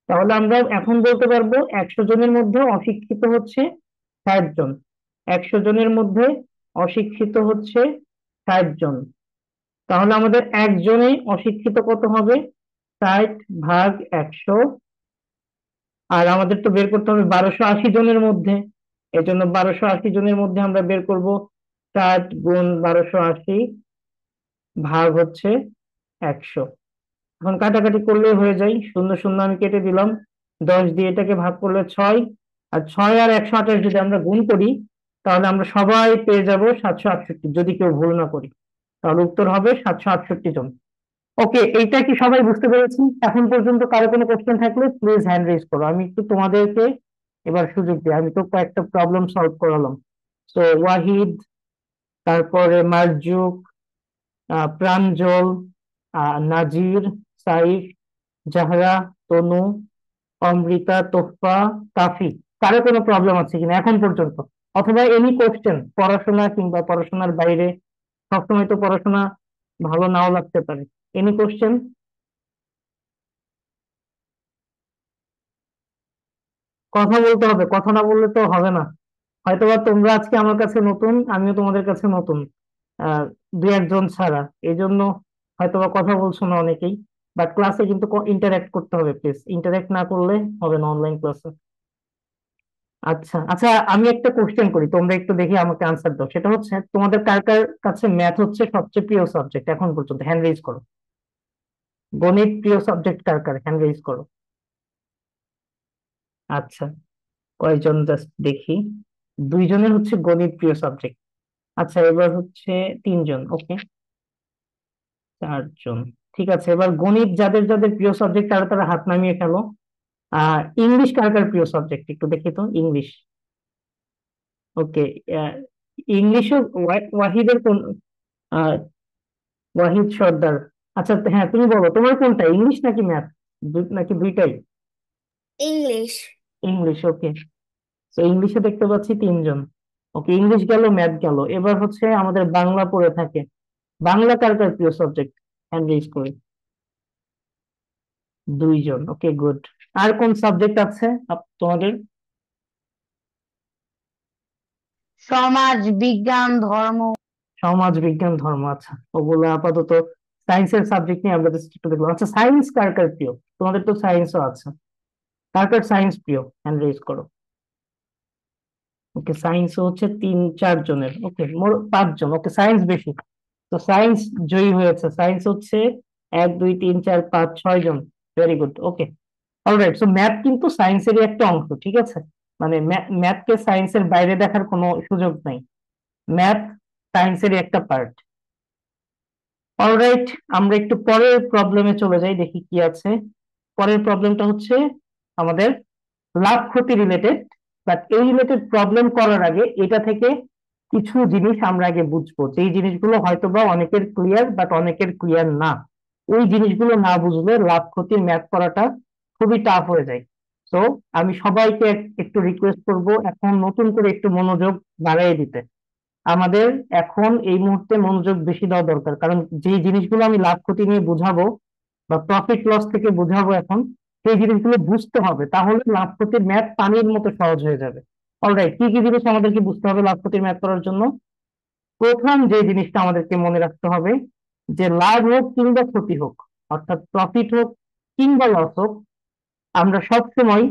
তাহলে আমরা এখন বলতে পারবো 100 জনের মধ্যে অশিক্ষিত হচ্ছে 60 জন। 100 জনের মধ্যে অশিক্ষিত হচ্ছে 60 জন। তাহলে আমাদের একজনে অশিক্ষিত কত হবে? 60 ভাগ 100। আর আমাদের তো বের করতে হবে 1280 জনের মধ্যে। এই জন্য 1280 জনের মধ্যে আমরা বের করব 60 গুণ 1280 ভাগ হচ্ছে 100। এখন কাটাকাটি করলে হয়ে যায়, শূন্য শূন্য আমি কেটে দিলাম, 10 দিয়ে এটাকে ভাগ করলে 6, আর 6 আর 128 যদি আমরা গুণ করি তাহলে আমরা সবাই পেয়ে যাব 768, যদি কেউ ভুল না করি। তাহলে উত্তর হবে 768 জন। ওকে, এইটা কি সবাই বুঝতে পেরেছি? এখন পর্যন্ত কারো কোনো কোশ্চেন থাকলে প্লিজ হ্যান্ড রেজ করো, আমি একটু তোমাদেরকে এবার সুযোগ দিই। আমি তো কয়েকটা প্রবলেম সলভ করালাম। তো ওয়াহিদ, তারপরে মারজুক, প্রাঞ্জল, নাজির, সাইফ, জাহরা, তনু, অমৃতা, তোফা, কাফি, কারো কোনো প্রবলেম আছে কিনা এখন পর্যন্ত? অথবা এনি কোশ্চেন, পড়াশোনা কিংবা পড়াশোনার বাইরে, সবসময় তো পড়াশোনা ভালো নাও লাগতে পারে। Any question? কথা বলতে হবে, কথা না বললে তো হবে না। হয়তোবা তোমরা আজকে আমার কাছে নতুন, আমিও তোমাদের কাছে নতুন, আহ দুই একজন ছাড়া, এই জন্য হয়তোবা কথা বলছো না অনেকেই। বাট ক্লাসে কিন্তু ইন্টারঅ্যাক্ট করতে হবে, প্লিজ। ইন্টারঅ্যাক্ট না করলে হবে না অনলাইন ক্লাসে। আচ্ছা আচ্ছা, আমি একটা কোশ্চেন করি, তোমরা একটু দেখি আমাকে আনসার দাও। সেটা হচ্ছে, তোমাদের কার কার কাছে ম্যাথ হচ্ছে সবচেয়ে প্রিয় সাবজেক্ট এখন পর্যন্ত? হ্যান্ড রেজ করো। গণিত প্রিয় সাবজেক্ট কার কার? হ্যান্ড রেজ করো। আচ্ছা, কয়জন জাস্ট দেখি। 2 জনের হচ্ছে গণিত প্রিয় সাবজেক্ট। আচ্ছা, এবার হচ্ছে 3 জন। ওকে, 4 জন। ঠিক আছে, এবার গণিত যাদের যাদের প্রিয় সাবজেক্ট তারা তারা হাত নামিয়ে ফেলো। ইংলিশ কার কার প্রিয় সাবজেক্ট একটু দেখি তো, ইংলিশ। ওকে, ইংলিশও ওয়াহিদের কোন? আহ, ওয়াহিদ সর্দার। আচ্ছা হ্যাঁ, তুমি বলো তোমার কোনটা, ইংলিশ নাকি ম্যাথ, নাকি দুইটাই? ইংলিশ। ইংলিশ, ওকে। তো ইংলিশে দেখতে পাচ্ছি 3 জন। ওকে, ইংলিশ গেল, ম্যাথ গেল, এবার হচ্ছে আমাদের বাংলা পড়ে থাকে। বাংলা কার কার প্রিয় সাবজেক্ট? হ্যান্ড রেজ করে। 2 জন, ওকে, গুড। আর কোন সাবজেক্ট আছে তোমাদের? সমাজ বিজ্ঞান ধর্ম। সমাজ বিজ্ঞান ধর্ম, আচ্ছা। ওগুলো আপাতত সায়েন্সের সাবজেক্ট নিয়ে আমরা just একটু দেখলাম। আচ্ছা, সায়েন্স কার কার প্রিয়? তোমাদের তো সায়েন্সও আছে, কার কার সায়েন্স প্রিয়? হ্যান্ড রেজ করো। ওকে, সায়েন্স হচ্ছে 3-4 জনের, ওকে, মোট 5 জন। ওকে, সায়েন্স বেশি, তো সায়েন্স জয়ী হয়েছে। সায়েন্স হচ্ছে 1 2 3 4 5 6 জন। ভেরি গুড, ওকে। অলরাইট, সো ম্যাথ কিন্তু সায়েন্সেরই একটা অংশ, ঠিক আছে? মানে ম্যাথকে সায়েন্সের বাইরে দেখার কোনো সুযোগ নাই। ম্যাথ সায়েন্সেরই একটা পার্ট। অলরাইট, আমরা একটু পরের প্রবলেমে চলে যাই, দেখি কি আছে। পরের প্রবলেমটা হচ্ছে আমাদের লাভ ক্ষতি রিলেটেড। বাট এই রিলেটেড প্রবলেম করার আগে এটা থেকে কিছু জিনিস আমরা আগে বুঝবো, যেই জিনিসগুলো হয়তোবা অনেকের ক্লিয়ার বাট অনেকের ক্লিয়ার না। ওই জিনিসগুলো না বুঝলে লাভ ক্ষতির ম্যাথ করাটা খুবই টাফ হয়ে যায়। তো আমি সবাইকে একটু রিকোয়েস্ট করব এখন নতুন করে একটু মনোযোগ বাড়িয়ে দিতে। আমাদের এখন এই মুহূর্তে মনোযোগ বেশি দেওয়া দরকার, কারণ যে জিনিসগুলো আমি লাভ ক্ষতি নিয়ে বুঝাবো বা প্রফিট লস থেকে বুঝাবো এখন, সেই জিনিসগুলো বুঝতে হবে, তাহলে লাভ ক্ষতির ম্যাথ পানির মতো সহজ হয়ে যাবে। অলরাইট, কি কি জিনিস আমাদেরকে বুঝতে হবে লাভ ক্ষতির ম্যাথ করার জন্য? প্রথম যে জিনিসটা আমাদেরকে মনে রাখতে হবে, যে লাভ হোক কিংবা ক্ষতি হোক, অর্থাৎ প্রফিট হোক কিংবা লস হোক, আমরা সব সময়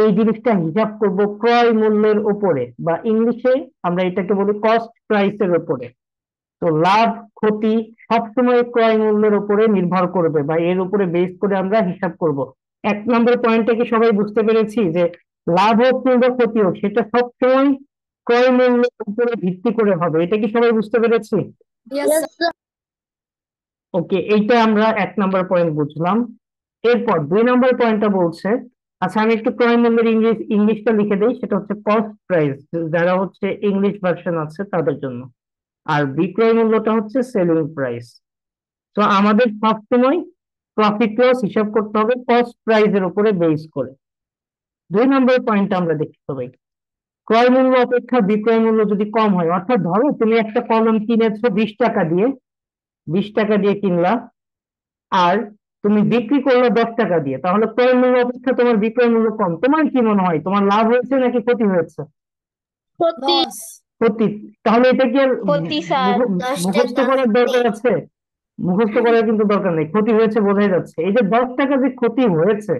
এই জিনিসটা হিসাব করব ক্রয় মূল্যের উপরে, বা ইংলিশে আমরা এটাকে বলি কস্ট প্রাইসের উপরে। তো লাভ ক্ষতি সবসময় ক্রয় মূল্যের উপরে নির্ভর করবে, বা এর উপরে বেস করে আমরা হিসাব করব। 1 নম্বর পয়েন্টটা কি সবাই বুঝতে পেরেছি, যে লাভ হোক কিংবা ক্ষতি হোক সেটা সবসময় ক্রয় মূল্যের উপরে ভিত্তি করে হবে? এটা কি সবাই বুঝতে পেরেছি? Yes sir. ওকে, এইটা আমরা 1 নম্বর পয়েন্ট বুঝলাম। এরপর 2 নম্বর পয়েন্টটা বলছে, আচ্ছা আমি একটু ক্রয় মূল্যের ইংলিশটা লিখে দেই, সেটা হচ্ছে কস্ট প্রাইস, যারা হচ্ছে ইংলিশ ভার্সন আছে তাদের জন্য। আর বিক্রয় মূল্যটা হচ্ছে সেলিং প্রাইস। তো আমাদের সবসময় প্রফিট লস হিসাব করতে হবে কস্ট প্রাইসের উপরে বেস করে। 2 নম্বর পয়েন্ট আমরা দেখি সবাই, ক্রয় মূল্য অপেক্ষা বিক্রয় মূল্য যদি কম হয়, অর্থাৎ ধরো তুমি একটা কলম কিনেছো 20 টাকা দিয়ে, 20 টাকা দিয়ে কিনলা, আর তুমি বিক্রি করলো 10 টাকা দিয়ে, তাহলে ক্রয় মূল্য অপেক্ষা তোমার বিক্রয় মূল্য কম। তোমার কি মনে হয়, তোমার লাভ হয়েছে নাকি ক্ষতি হয়েছে? ক্ষতি। লস। ক্ষতি, তাহলে এটা কি আর ক্ষতি স্যার। মুখস্থ করার দরকার আছে? মুখস্থ করার কিন্তু দরকার নেই, ক্ষতি হয়েছে বোঝাই যাচ্ছে। এই যে 10 টাকা যে ক্ষতি হয়েছে,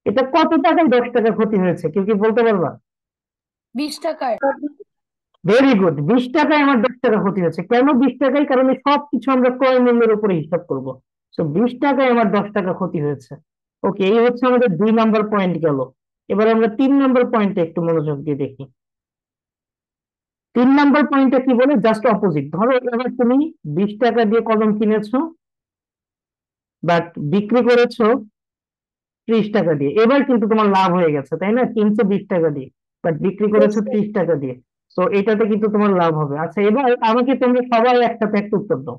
এটা কত টাকায় 10 টাকা ক্ষতি হয়েছে কেউ কি বলতে পারবা? 20 টাকায়। ভেরি গুড, 20 টাকায় আমার 10 টাকা ক্ষতি হয়েছে। কেন 20 টাকায়? কারণ এই সবকিছু আমরা ক্রয় মূল্যের উপরে হিসাব করব। তো 20 টাকায় আমার 10 টাকা ক্ষতি হয়েছে। ওকে, এই হচ্ছে আমাদের 2 নাম্বার পয়েন্ট গেল। এবার আমরা 3 নাম্বার পয়েন্টে একটু মনোযোগ দিয়ে দেখি। 3 নাম্বার পয়েন্টটা কি বলে? Just opposite. ধরো এবার তুমি 20 টাকা দিয়ে কলম কিনেছো, বাট বিক্রি করেছো 30 টাকা দিয়ে। এবার কিন্তু তোমার লাভ হয়ে গেছে, তাই না? কিনছো 20 টাকা দিয়ে, বাট বিক্রি করেছো 30 টাকা দিয়ে। তো এটাতে কিন্তু তোমার লাভ হবে। আচ্ছা, এবার আমাকে তোমরা সবাই একসাথে একটা উত্তর দাও।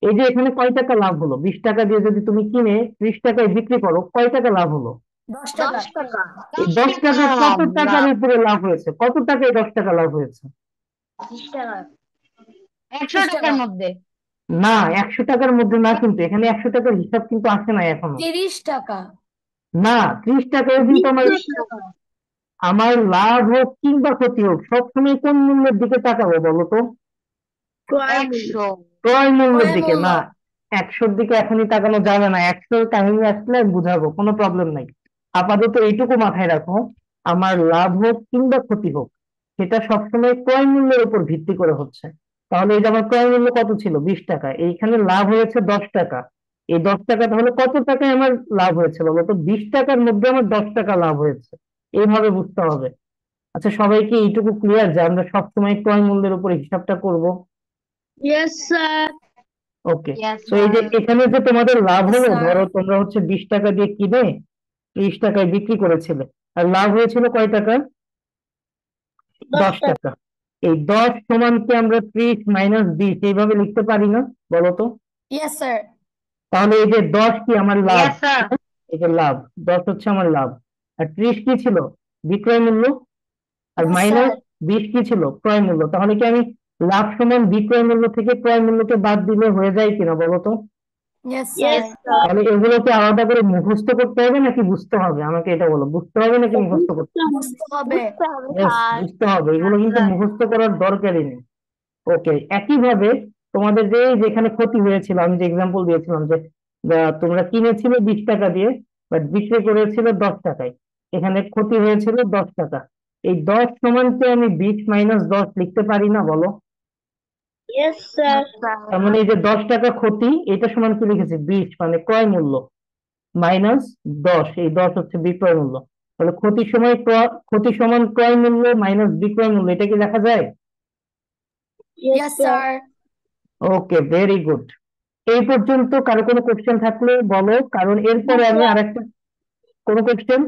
এই যে এখানে কয় টাকা লাভ হলো? 20 টাকা দিয়ে যদি তুমি কিনে 30 টাকায় বিক্রি করো, কয় টাকা লাভ হলো? 10 টাকা। 10 টাকা। এই 10 টাকা কত টাকার উপরে লাভ হয়েছে? কত টাকায় 10 টাকা লাভ হয়েছে? 10 টাকা। 100 30 টাকার টাকা। মধ্যে। না, 100 টাকার মধ্যে না, কিন্তু এখানে 100 টাকার হিসাব কিন্তু আসে না এখনো। 30 টাকা। না, 30 টাকায় কিন্তু আমার 30 টাকা। আমার লাভ হোক কিংবা ক্ষতি হোক, সবসময় কোন মূল্যের দিকে তাকাবো বলো তো? 100। ক্রয় মূল্যের ক্রয় দিকে মূল্য। না। 100-র দিকে এখনই তাকানো যাবে না, 100-র কাহিনী আসলে বুঝাবো, কোনো প্রবলেম নাই। আপাতত এইটুকু মাথায় রাখো, আমার লাভ হোক কিংবা ক্ষতি হোক, সেটা সবসময় ক্রয় মূল্যের উপর ভিত্তি করে হচ্ছে। তাহলে এই যে আমার ক্রয় মূল্য কত ছিল? 20 টাকা, এইখানে লাভ হয়েছে 10 টাকা। এই 10 টাকা তাহলে কত টাকায় আমার লাভ হয়েছে বলো তো? 20 টাকার মধ্যে আমার 10 টাকা লাভ হয়েছে। এইভাবে বুঝতে হবে। আচ্ছা, সবাইকে এইটুকু ক্লিয়ার যে আমরা সবসময় ক্রয় মূল্যের উপর হিসাবটা করব? Yes, sir. ওকে। Yes, তো এই যে sir. এখানে যে তোমাদের লাভ Yes, হলো, sir. ধরো তোমরা হচ্ছে 20 টাকা দিয়ে কিনে 30 টাকায় বিক্রি করেছিলে, আর লাভ হয়েছিল কয় টাকা? 10 টাকা। এই 10 সমান কি আমরা 30 - 20 এইভাবে লিখতে পারি না বলো তো? Yes, sir. তাহলে এই যে 10 কি আমার লাভ? Yes, sir. এই যে লাভ, 10 হচ্ছে আমার লাভ। আর 30 কি ছিল? বিক্রয় মূল্য। আর Yes, মাইনাস sir. 20 কি ছিল? ক্রয় মূল্য। তাহলে কি আমি লাভ সমান বিক্রয় মূল্য থেকে ক্রয় মূল্যকে বাদ দিলে হয়ে যায় কিনা বলো তো? Yes, Yes, sir. sir. তাহলে এগুলোকে আলাদা করে মুখস্থ করতে হবে নাকি বুঝতে হবে? আমাকে এটা বলো, বুঝতে হবে নাকি মুখস্থ করতে হবে? বুঝতে হবে। Yes, বুঝতে হবে, এগুলো কিন্তু মুখস্থ করার দরকারই নেই। ওকে, একইভাবে তোমাদের যে যেখানে ক্ষতি হয়েছিল, আমি যে এক্সাম্পল দিয়েছিলাম যে তোমরা কিনেছিলে 20 টাকা দিয়ে, বাট বিক্রি করেছিল 10 টাকায়, এখানে ক্ষতি হয়েছিল 10 টাকা। এই 10 সমানকে আমি 20 - 10 লিখতে পারি না বলো? Yes, sir. তার মানে এই যে 10 টাকা ক্ষতি, এটা সমান কি লিখেছি? 20 মানে ক্রয় মূল্য, মাইনাস 10, এই 10 হচ্ছে বিক্রয় মূল্য। তাহলে ক্ষতি সমান ক্রয় মূল্য মাইনাস বিক্রয় মূল্য, এটা কি দেখা যায়? Yes, sir. ওকে, ভেরি গুড। এই পর্যন্ত কারো কোনো কোশ্চেন থাকলে বলো, কারণ এরপরে আমি আরেকটা, কোনো কোশ্চেন?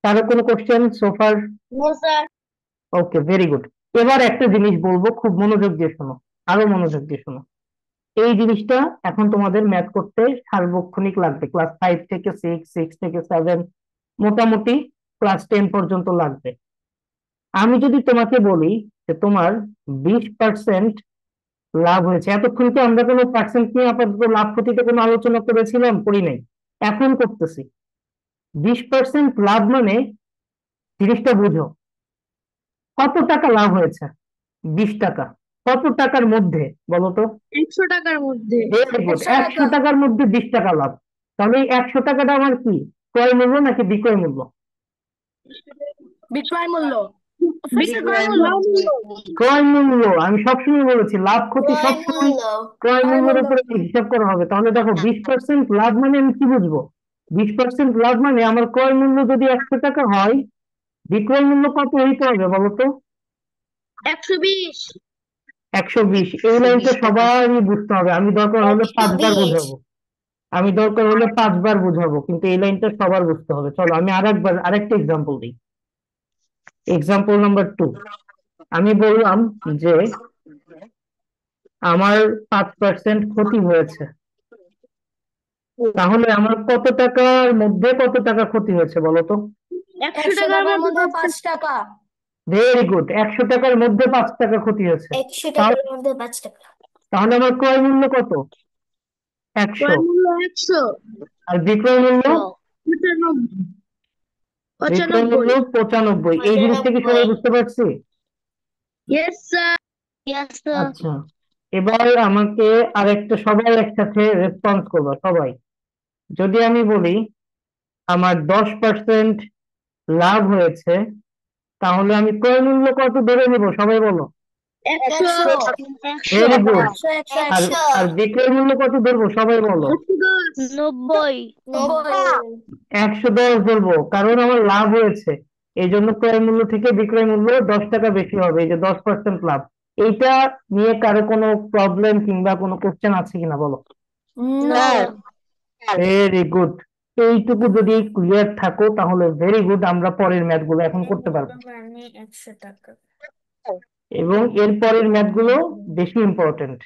কারো কোনো কোশ্চেন সোফার? No, sir. ওকে, ভেরি গুড। এবার একটা জিনিস বলবো, খুব মনোযোগ দিয়ে শোনো, আরো মনোযোগ দিয়ে শোনো। এই জিনিসটা এখন তোমাদের ম্যাথ করতে সার্বক্ষণিক লাগবে, ক্লাস 5 থেকে 6, 6 থেকে 7, মোটামুটি ক্লাস 10 পর্যন্ত লাগবে। আমি যদি তোমাকে বলি যে তোমার 20% লাভ হয়েছে, এতক্ষণ তো আমরা কোনো পার্সেন্ট নিয়ে আপাতত লাভ ক্ষতিতে কোনো আলোচনা করেছিলাম? করি নাই, এখন করতেছি। 20% লাভ মানে, জিনিসটা বুঝো, কত টাকা লাভ হয়েছে? 20 টাকা। কত টাকার মধ্যে বলো তো? 100 টাকার মধ্যে। ভেরি গুড, 100 100 টাকা। টাকার মধ্যে 20 টাকা লাভ। তাহলে এই 100 টাকাটা আমার কি, ক্রয় মূল্য নাকি বিক্রয় মূল্য? বিক্রয় মূল্য। বিক্রয় ক্রয় মূল্য। আমি সবসময় বলেছি লাভ ক্ষতি ক্রয় সবসময় মূল্য। ক্রয় ক্রয় মূল্যের মূল্য। উপরে হিসাব করা হবে। তাহলে দেখো 20% লাভ মানে আমি কি বুঝবো? 20% লাভ মানে আমার ক্রয় মূল্য যদি 100 টাকা হয়, বিক্রয় মূল্য কত হইতে হবে বলো তো? 120। 120। এই লাইনটা সবারই বুঝতে হবে। আমি দরকার হলে 5 বার 120। বুঝাবো, আমি দরকার হলে 5 বার বুঝাবো, কিন্তু এই লাইনটা সবার বুঝতে হবে। চলো আমি আরেকটা এক্সাম্পল দিই। Example number 2। আমি বললাম যে আমার 5% ক্ষতি হয়েছে, তাহলে আমার কত টাকার মধ্যে কত টাকা ক্ষতি হয়েছে বলো তো? 100 100 টাকার টাকার মধ্যে মধ্যে 5 টাকা। ভেরি গুড, 100 টাকার মধ্যে 5 টাকা ক্ষতি হয়েছে। 100 টাকার মধ্যে 5 টাকা। তাহলে আমার ক্রয় মূল্য কত? 100। ক্রয় মূল্য 100। আর বিক্রয় মূল্য? 95। বিক্রয় মূল্য 95। এই জিনিসটা কি সবাই বুঝতে পারছি? Yes sir. Yes, sir. আচ্ছা, এবার আমাকে আরেকটা সবাই একসাথে রেসপন্স করবা সবাই। যদি আমি বলি আমার 10% লাভ হয়েছে, তাহলে আমি ক্রয় মূল্য কত ধরে নিব? সবাই বলো। 100। Very good. একশো একশো আর একশো আর বিক্রয় মূল্য কত ধরবো? সবাই বলো। 110। 90 নব্বই 110 ধরবো, কারণ আমার লাভ হয়েছে। এই জন্য ক্রয় মূল্য থেকে বিক্রয় মূল্য 10 টাকা বেশি হবে, এই যে 10% লাভ। এইটা নিয়ে কারো কোনো প্রবলেম কিংবা কোনো কোশ্চেন আছে কিনা বলো। No very good. এইটুকু যদি ক্লিয়ার থাকো তাহলে ভেরি গুড, আমরা পরের ম্যাথ গুলো এখন করতে পারবো। 100 টাকা এবং এর পরের ম্যাথ গুলো বেশি ইম্পর্টেন্ট।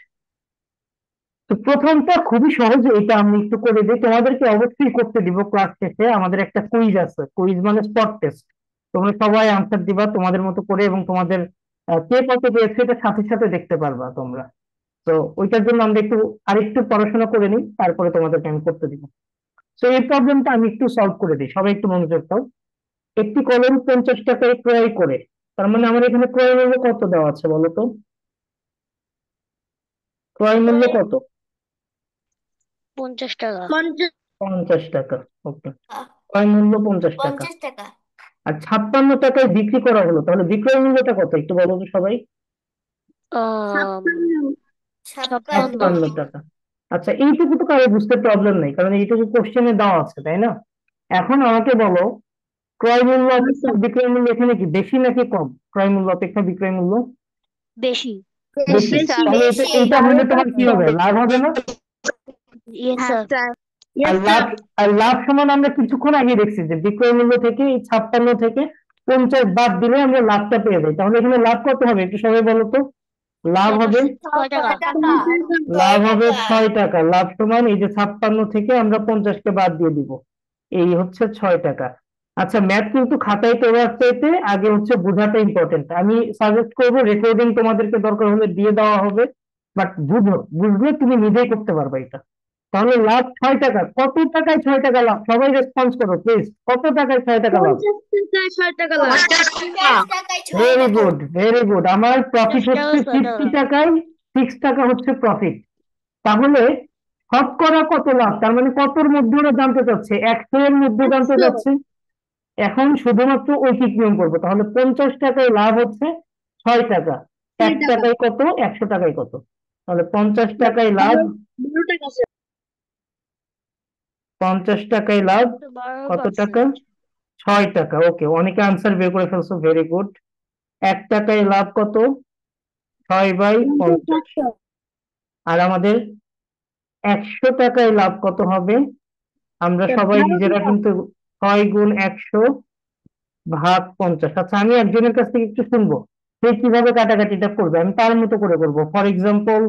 তো প্রথমটা খুবই সহজ, এটা আমি একটু করে দিই, তোমাদেরকে অবশ্যই করতে দিব। ক্লাস শেষে আমাদের একটা কুইজ আছে, কুইজ মানে স্পট টেস্ট। তোমরা সবাই আনসার দিবা তোমাদের মতো করে, এবং তোমাদের কে কত পেয়েছে এটা সাথে সাথে দেখতে পারবা তোমরা। তো ওইটার জন্য আমরা একটু আরেকটু পড়াশোনা করে নিই, তারপরে তোমাদেরকে আমি করতে দিব। তো এই প্রবলেমটা আমি একটু সলভ করে দিই, সবাই একটু মনোযোগ দাও। একটি কলম 50 টাকায় ক্রয় করে, তার মানে আমার এখানে ক্রয় মূল্য কত দেওয়া আছে বলো তো? ক্রয় মূল্য কত? 50 টাকা 50। 50 টাকা। ওকে, ক্রয় মূল্য 50 টাকা। 50 টাকা আর 56 টাকায় বিক্রি করা হলো, তাহলে বিক্রয় মূল্যটা কত একটু বলো তো সবাই। 56 56 টাকা। আচ্ছা, এইটুকু তো কারো বুঝতে প্রবলেম নেই, কারণ এইটুকু কোশ্চেনে দেওয়া আছে, তাই না? এখন আমাকে বলো, ক্রয় মূল্য অপেক্ষা বিক্রয় মূল্য এখানে কি বেশি নাকি কম? ক্রয় মূল্য অপেক্ষা বিক্রয় মূল্য বেশি। বেশি। বেশি। তাহলে এইটা হলে তোমার কি হবে? লাভ হবে না? Yes, হ্যাঁ sir. স্যার। আর ইয়েস লাভ, স্যার। আর লাভ সমান আমরা কিছুক্ষণ আগে দেখছি যে বিক্রয় মূল্য থেকে এই 56 থেকে 50 বাদ দিলে আমরা লাভটা পেয়ে যাই। তাহলে এখানে লাভ কত হবে একটু সবাই বলো তো। লাভ হবে, 6 টাকা লাভ হবে 6 টাকা। লাভ সমান এই যে 56 থেকে আমরা 50কে বাদ দিয়ে দিব, এই হচ্ছে 6 টাকা। আচ্ছা, ম্যাথ কিন্তু খাতায় করার চাইতে আগে হচ্ছে বোঝাটা ইম্পর্টেন্ট। আমি সাজেস্ট করবো রেকর্ডিং তোমাদেরকে দরকার হলে দিয়ে দেওয়া হবে, বাট বুঝো, বুঝলে তুমি নিজেই করতে পারবে এটা। তাহলে লাভ 6 টাকা। কত টাকায় 6 টাকা লাভ? সবাই রেসপন্স করো প্লিজ, কত টাকায় 6 টাকা লাভ? 50 টাকায় 6 টাকা লাভ। 50 টাকায় 6 ভেরি টাকা গুড, ভেরি গুড। আমার প্রফিট 50 হচ্ছে টাকা 6 50 টাকা টাকায় 6 টাকা হচ্ছে প্রফিট। তাহলে শতকরা কত লাভ? তার মানে কতর মধ্যে ওরা জানতে চাচ্ছে? 100 এর মধ্যে জানতে 100। চাচ্ছে। এখন শুধুমাত্র ঐকিক নিয়ম করবো, তাহলে 50 টাকায় লাভ হচ্ছে 6 টাকা। 6 এক টাকা। টাকায় কত? 100 টাকায় কত? তাহলে 50 টাকায় লাভ, 12 টাকা স্যার। 50 টাকায় লাভ কত টাকা? 12%. 6 টাকা। ওকে, অনেকে আনসার বের করে ফেলছো, ভেরি গুড। 1 টাকায় লাভ কত? 6/50। 50। আর আমাদের 100 টাকায় লাভ কত হবে? আমরা সবাই 12 নিজেরা টাকা। কিন্তু 6 গুণ 100 ভাগ 50। আচ্ছা, আমি একজনের কাছ থেকে একটু শুনবো সে কিভাবে কাটাকাটিটা করবে, আমি তার মতো করে করবো। ফর এক্সাম্পল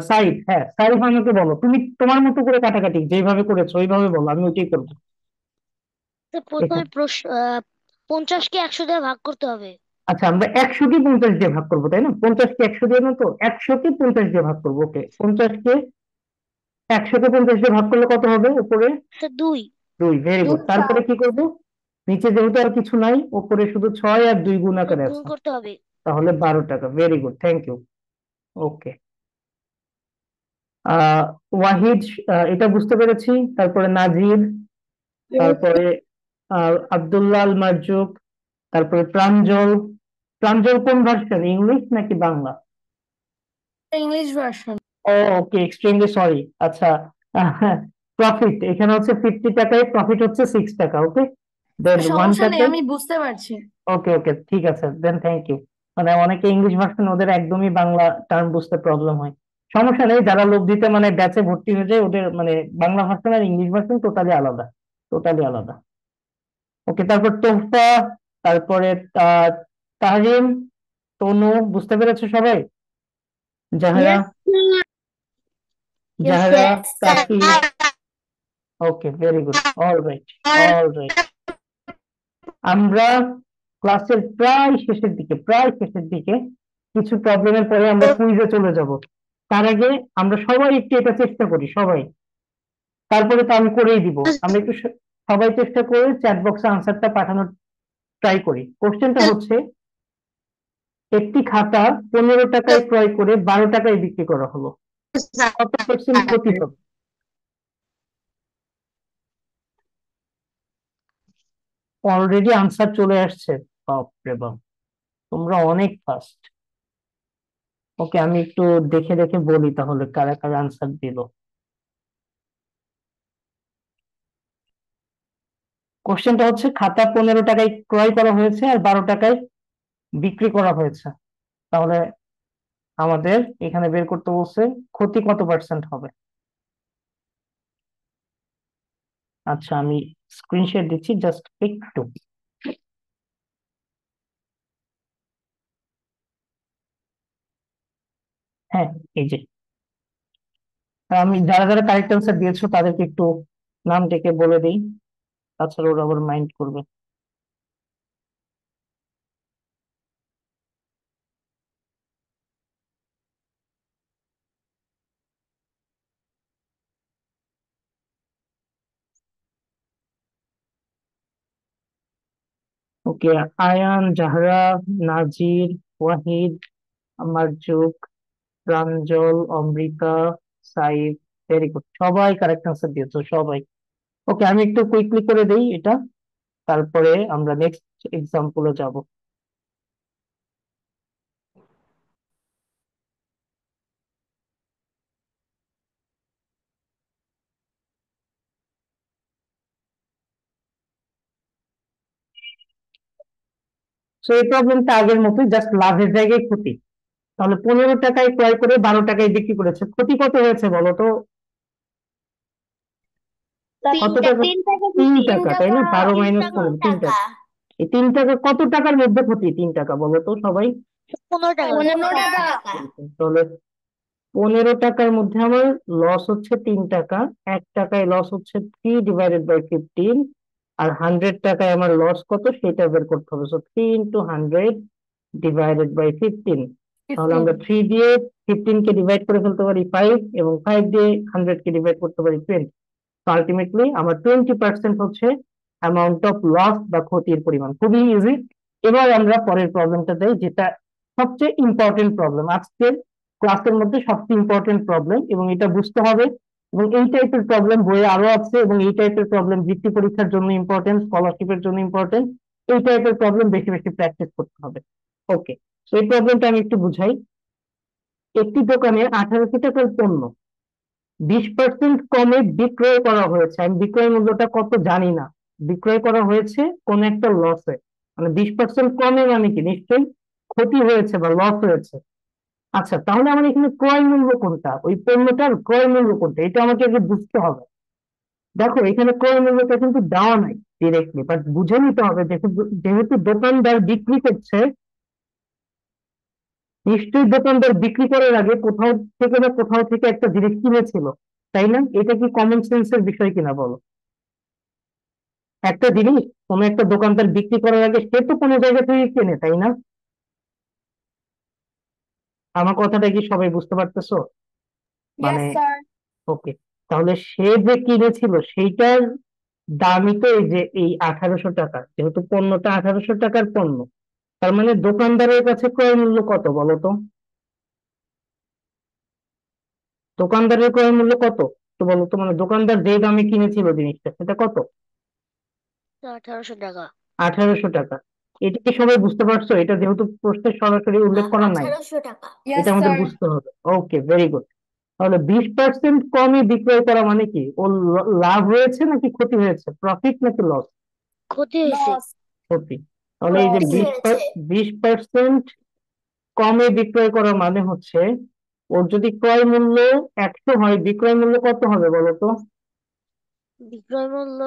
সাইফ, হ্যাঁ সাইফ, আমাকে বলো তুমি তোমার মতো করে কাটাকাটি যেভাবে করেছো ওইভাবে বলো, আমি ওইটাই করবো। তো দেখো, প্রথমে 50 কে 100 দিয়ে ভাগ করতে হবে। আচ্ছা আমরা 100কে 50 দিয়ে ভাগ করবো, তাই না? 50কে 100 দিয়ে না, তো 100কে 50 দিয়ে ভাগ করবো। ওকে, 100কে দিয়ে ভাগ করলে কত হবে উপরে? তো 2 2। Very good. তারপরে কি করবো? নিচে যেহেতু আর কিছু নাই, উপরে শুধু 6 আর 2 গুণ তো আকারে গুণ আছে, করতে হবে। তাহলে 12 টাকা। Very good, thank you. Okay, Wahid, এটা বুঝতে পেরেছি। তারপরে নাজির, তারপরে আব্দুল্লাহ আল মার্জুক, তারপরে প্রাঞ্জল। প্রাঞ্জল কোন ভার্সন, ইংলিশ নাকি বাংলা? ইংলিশ ভার্সন ও ওকে, এক্সট্রিমলি সরি। আচ্ছা, প্রফিট এখানে হচ্ছে 50 টাকায় প্রফিট হচ্ছে 6 টাকা। ওকে, দেন ওয়ান সমস্যা নেই টাকায়। আমি বুঝতে পারছি ওকে ওকে, ঠিক আছে, দেন থ্যাংক ইউ। মানে অনেকে ইংলিশ ভার্সন ওদের একদমই বাংলা টার্ম বুঝতে প্রবলেম হয়। সমস্যা নেই, যারা লোভ দিতে মানে ব্যাচে ভর্তি হয়ে যায় ওদের মানে বাংলা ভার্সন আর ইংলিশ ভার্সন টোটালি আলাদা, টোটালি আলাদা। ওকে, তারপর তোহফা, তারপরে আহ তাহরিম, তনু, বুঝতে পেরেছো সবাই? Zahra, yes sir. Yes, Zahra, sir. Taki. Okay, very good, all right, all right. আমরা ক্লাসের প্রায় শেষের দিকে কিছু প্রবলেমের পরে আমরা কুইজে চলে যাব। তার আগে আমরা সবাই একটু এটা চেষ্টা করি, সবাই। তারপরে তো আমি করেই দিব। আমরা একটু সবাই চেষ্টা করে চ্যাট বক্সে আনসারটা পাঠানোর ট্রাই করি। কোশ্চেনটা হচ্ছে, একটি খাতা 15 টাকায় ক্রয় করে 12 টাকায় বিক্রি করা হলো, কত পার্সেন্ট ক্ষতি হবে? অলরেডি আনসার চলে আসছে। বাপরে বাপ, তোমরা অনেক ফাস্ট। ওকে, আমি একটু দেখে দেখে বলি তাহলে কারা কারা আনসার দিল। কোশ্চেনটা হচ্ছে, খাতা 15 টাকায় ক্রয় করা হয়েছে আর 12 টাকায় বিক্রি করা হয়েছে, তাহলে আমাদের এখানে বের করতে বলছে ক্ষতি কত পার্সেন্ট হবে। আচ্ছা, আমি স্ক্রিনশট দিচ্ছি, জাস্ট একটু। হ্যাঁ, এই যে আমি যারা যারা কারেক্ট অ্যান্সার দিয়েছো তাদেরকে একটু নাম ডেকে বলে দিই, তাছাড়া ওরা আবার মাইন্ড করবে। ওকে, আয়ান, জাহরা, নাজির, ওয়াহিদ, মারজুক, প্রাঞ্জল, অমৃতা, সাইফ, ভেরি গুড, সবাই কারেক্ট আনসার দিয়েছো সবাই। ওকে, আমি একটু কুইকলি করে দেই এটা, তারপরে আমরা নেক্সট এক্সাম্পলে যাব। তো এই প্রবলেমটা আগের মতোই, জাস্ট লাভের জায়গায় ক্ষতি। তাহলে 15 টাকায় ক্রয় করে 12 টাকায় বিক্রি করেছে, ক্ষতি কত হয়েছে বলো তো? কত টাকা? 3 টাকা, তাই না? 12 - 15, 3 টাকা। এই 3 টাকা কত টাকার মধ্যে ক্ষতি? 3 টাকা বলো তো সবাই। 15 টাকা। 15 টাকা। তাহলে 15 টাকার মধ্যে আমার লস হচ্ছে 3 টাকা, 1 টাকায় লস হচ্ছে 3/15, আর 100 টাকায় আমার লস কত সেটা বের করতে হবে। সো 3 × 100 / 15। তাহলে আমরা 3 দিয়ে 15 কে ডিভাইড করে ফেলতে পারি 5, এবং 5 দিয়ে 100 কে ডিভাইড করতে পারি 20। আলটিমেটলি আমার 20% হচ্ছে অ্যামাউন্ট অফ লস বা ক্ষতির পরিমাণ। খুবই ইজি। এবার আমরা পরের প্রবলেমটা দেই, যেটা সবচেয়ে ইম্পর্টেন্ট প্রবলেম আজকের ক্লাসের মধ্যে, সবচেয়ে ইম্পর্টেন্ট প্রবলেম, এবং এটা বুঝতে হবে। এবং এই টাইপের প্রবলেম বইয়ে আরো আছে, এবং এই টাইপের প্রবলেম বৃত্তি পরীক্ষার জন্য ইম্পর্টেন্ট, স্কলারশিপের জন্য ইম্পর্টেন্ট। এই টাইপের প্রবলেম বেশি বেশি প্র্যাকটিস করতে হবে। ওকে, তো এই প্রবলেমটা আমি একটু বুঝাই। একটি দোকানে 1800 টাকার পণ্য 20% কমে বিক্রয় করা হয়েছে। আমি বিক্রয় মূল্যটা কত জানি না। বিক্রয় করা হয়েছে কোন একটা লসে, মানে 20% কমে, মানে কি নিশ্চয়ই ক্ষতি হয়েছে বা লস হয়েছে। আচ্ছা, তাহলে আমার এখানে ক্রয় মূল্য কোনটা, ওই পণ্যটার ক্রয় মূল্য কোনটা, এটা আমাকে আগে বুঝতে হবে। দেখো, এখানে ক্রয় মূল্যটা কিন্তু দেওয়া নাই ডিরেক্টলি, বাট বুঝে নিতে হবে। যেহেতু যেহেতু দোকানদার বিক্রি করছে, নিশ্চয়ই দোকানদার বিক্রি করার আগে কোথাও থেকে না কোথাও থেকে একটা জিনিস কিনেছিল, তাই না? এটা কি কমন সেন্সের বিষয় কিনা বলো? একটা জিনিস কোনো একটা দোকানদার বিক্রি করার আগে সে তো কোনো জায়গা থেকে কেনে, তাই না? আমার কথাটা কি সবাই বুঝতে পারতেছো? মানে, ওকে, তাহলে সে যে কিনেছিল সেইটার দামই তো এই যে এই 1800 টাকা, যেহেতু পণ্যটা 1800 টাকার পণ্য, তার মানে দোকানদারের কাছে ক্রয় মূল্য কত বলো তো? দোকানদারের ক্রয় মূল্য কত তো বলো তো, মানে দোকানদার যে দামে কিনেছিল জিনিসটা সেটা কত? 1800 টাকা। 1800 টাকা। এটা কি সবাই বুঝতে পারছো? এটা যেহেতু প্রশ্নে সরাসরি উল্লেখ করা নাই, 1800 টাকা। এটা আমাদের বুঝতে হবে। ওকে, ভেরি গুড। তাহলে 20% কমে বিক্রয় করা মানে কি, ওর লাভ হয়েছে নাকি ক্ষতি হয়েছে, প্রফিট নাকি লস? ক্ষতি হয়েছে। ক্ষতি। তাহলে এই যে ক্ষতি হয়েছে। 20% কমে বিক্রয় করা মানে হচ্ছে, ওর যদি ক্রয় মূল্য 100 হয়, বিক্রয় মূল্য কত হবে বলো তো? বিক্রয় মূল্য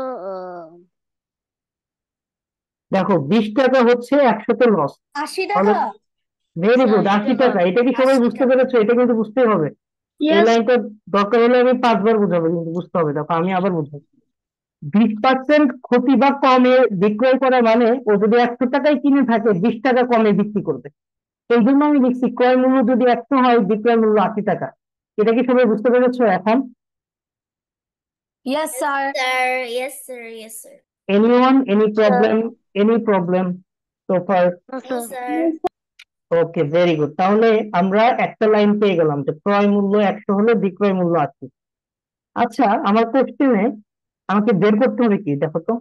দেখো, 20 টাকা হচ্ছে 100তে লস, 80 তাহলে টাকা। ভেরি গুড, 80 80 টাকা। টাকা। এটা কি সবাই 80 বুঝতে টাকা। পেরেছো? এটা কিন্তু বুঝতেই হবে। এই Yes. লাইনটা দরকার হলে আমি 5 বার বুঝাবো, কিন্তু বুঝতে হবে। দেখো, আমি আবার বুঝাই। 20% ক্ষতি বা কমে বিক্রয় করা মানে, ও যদি 100 টাকায় কিনে থাকে 20 টাকা কমে বিক্রি করবে। এই জন্য আমি লিখছি ক্রয় মূল্য যদি 100 হয়, বিক্রয় মূল্য 80 টাকা। এটা কি সবাই বুঝতে পেরেছো এখন? Yes, sir. Yes, sir. Yes, sir. Anyone, any Sir. problem, any problem so far? No, No, sir. sir. ওকে, ভেরি গুড। তাহলে আমরা একটা লাইন পেয়ে গেলাম যে ক্রয় মূল্য 100 হলে বিক্রয় মূল্য 80। আচ্ছা, আমার কোশ্চেনে আমাকে বের করতে হবে কি দেখো তো,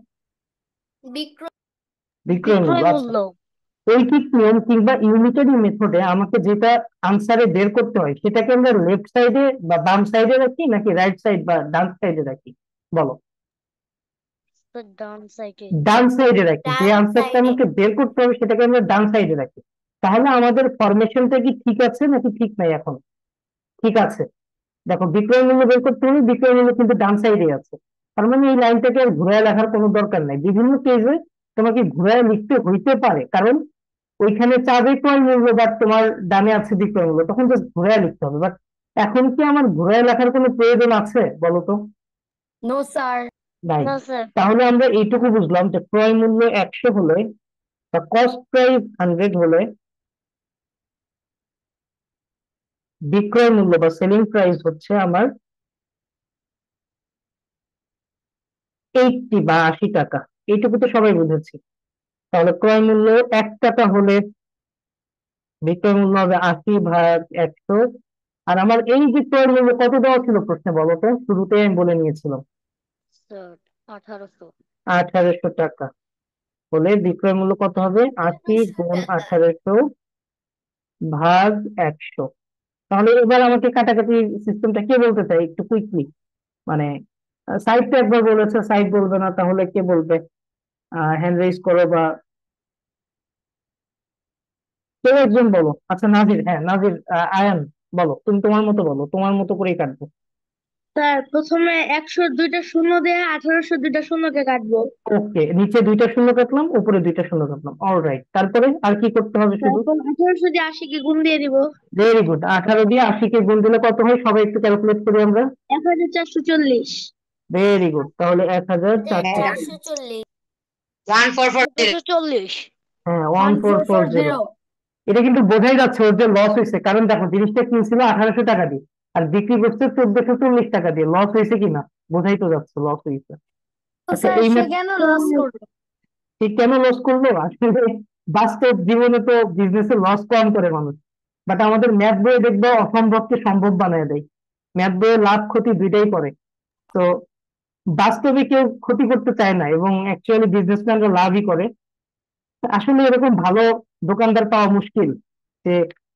বিক্রয় বিক্রয় মূল্য। বিক্রয় আচ্ছা, মূল্য। ঐকিক নিয়ম কিংবা ইউনিটারি মেথডে আমাকে যেটা আনসারে বের করতে হয় সেটাকে আমরা লেফট সাইডে বা বাম সাইডে রাখি নাকি রাইট সাইড বা ডান সাইডে রাখি, বলো? তো ডান সাইডে। ডান সাইডে রাখি। যে ডান আনসারটা সাইডে। আমাকে বের করতে হবে সেটাকে আমরা ডান সাইডে রাখি। তাহলে আমাদের ফরমেশনটা কি ঠিক আছে নাকি ঠিক নাই? এখন ঠিক আছে। দেখো, বিক্রয় মূল্য বের করতে হবে, বিক্রয় মূল্য কিন্তু ডান সাইডে আছে। তার মানে এই লাইনটাকে আর ঘুরায় লেখার কোনো দরকার নাই। বিভিন্ন কেসে তোমাকে ঘুরায় লিখতে হইতে পারে, কারণ ওইখানে চাবে ক্রয় মূল্য বাট তোমার ডানে আছে বিক্রয় মূল্য, তখন জাস্ট ঘুরায় লিখতে হবে। বাট এখন কি আমার ঘুরায় লেখার কোনো প্রয়োজন আছে বলো তো? No, sir. নাই। না স্যার। তাহলে আমরা এইটুকু বুঝলাম যে ক্রয় মূল্য 100 হলে বা কস্ট প্রাইস 100 হলে বিক্রয় মূল্য বা সেলিং প্রাইস হচ্ছে আমার 80 বা 80 টাকা। এইটুকু তো সবাই বুঝেছি। তাহলে ক্রয় মূল্য 1 টাকা হলে বিক্রয় মূল্য হবে 80 ভাগ 100। আর আমার এই যে ক্রয় মূল্য কত দেওয়া ছিল প্রশ্নে বলো তো, শুরুতে আমি বলে নিয়েছিলাম স্যার 1800। 1800 টাকা হলে বিক্রয় মূল্য কত হবে? 80 গুণ 1800 ভাগ 100। তাহলে এবার আমাকে কাটাকাটি সিস্টেমটা কে বলতে চাই একটু কুইকলি, মানে সাইডটা একবার বলেছে, সাইড বলবে না, তাহলে কে বলবে? হ্যান্ড রেজ করো বা কেউ একজন বলো। আচ্ছা, নাজির, হ্যাঁ নাজির, আয়ান, বলো, তুমি তোমার মতো বলো, তোমার মতো করেই কাটবো। স্যার প্রথমে 100 দুইটা শূন্য দিয়ে 1800 দুইটা শূন্যকে কাটবো। ওকে, নিচে দুইটা শূন্য কাটলাম, উপরে দুইটা শূন্য কাটলাম, অলরাইট। তারপরে আর কি করতে হবে শুধু? তারপর 1800 দিয়ে 80 কে গুণ দিয়ে দিব। Very good. 18 দিয়ে 80 কে গুণ দিলে কত হয় সবাই একটু ক্যালকুলেট করি আমরা। 1440। ভেরি গুড, তাহলে 1440। 440। 1440। হ্যাঁ, 1440। 1440. এটা কিন্তু বোঝাই যাচ্ছে ওর যে লস হয়েছে, কারণ দেখো জিনিসটা কিনছিল 1800 টাকা দিয়ে আর বিক্রি করছে 1440 টাকা দিয়ে, লস হয়েছে কিনা বোঝাই তো যাচ্ছে লস হয়েছে। তো আচ্ছা, স্যার এই সে ম্যাথ কেন লস করলো? ঠিক কেন লস করলো? আসলে বাস্তব জীবনে তো বিজনেসে লস কম করে মানুষ, বাট আমাদের ম্যাথ বইয়ে দেখবো অসম্ভবকে সম্ভব বানায় দেয়। ম্যাথ বইয়ে লাভ ক্ষতি দুইটাই করে। তো বাস্তবে কেউ ক্ষতি করতে চায় না এবং অ্যাকচুয়ালি বিজনেসম্যানরা লাভই করে। আসলে এরকম ভালো দোকানদার পাওয়া মুশকিল যে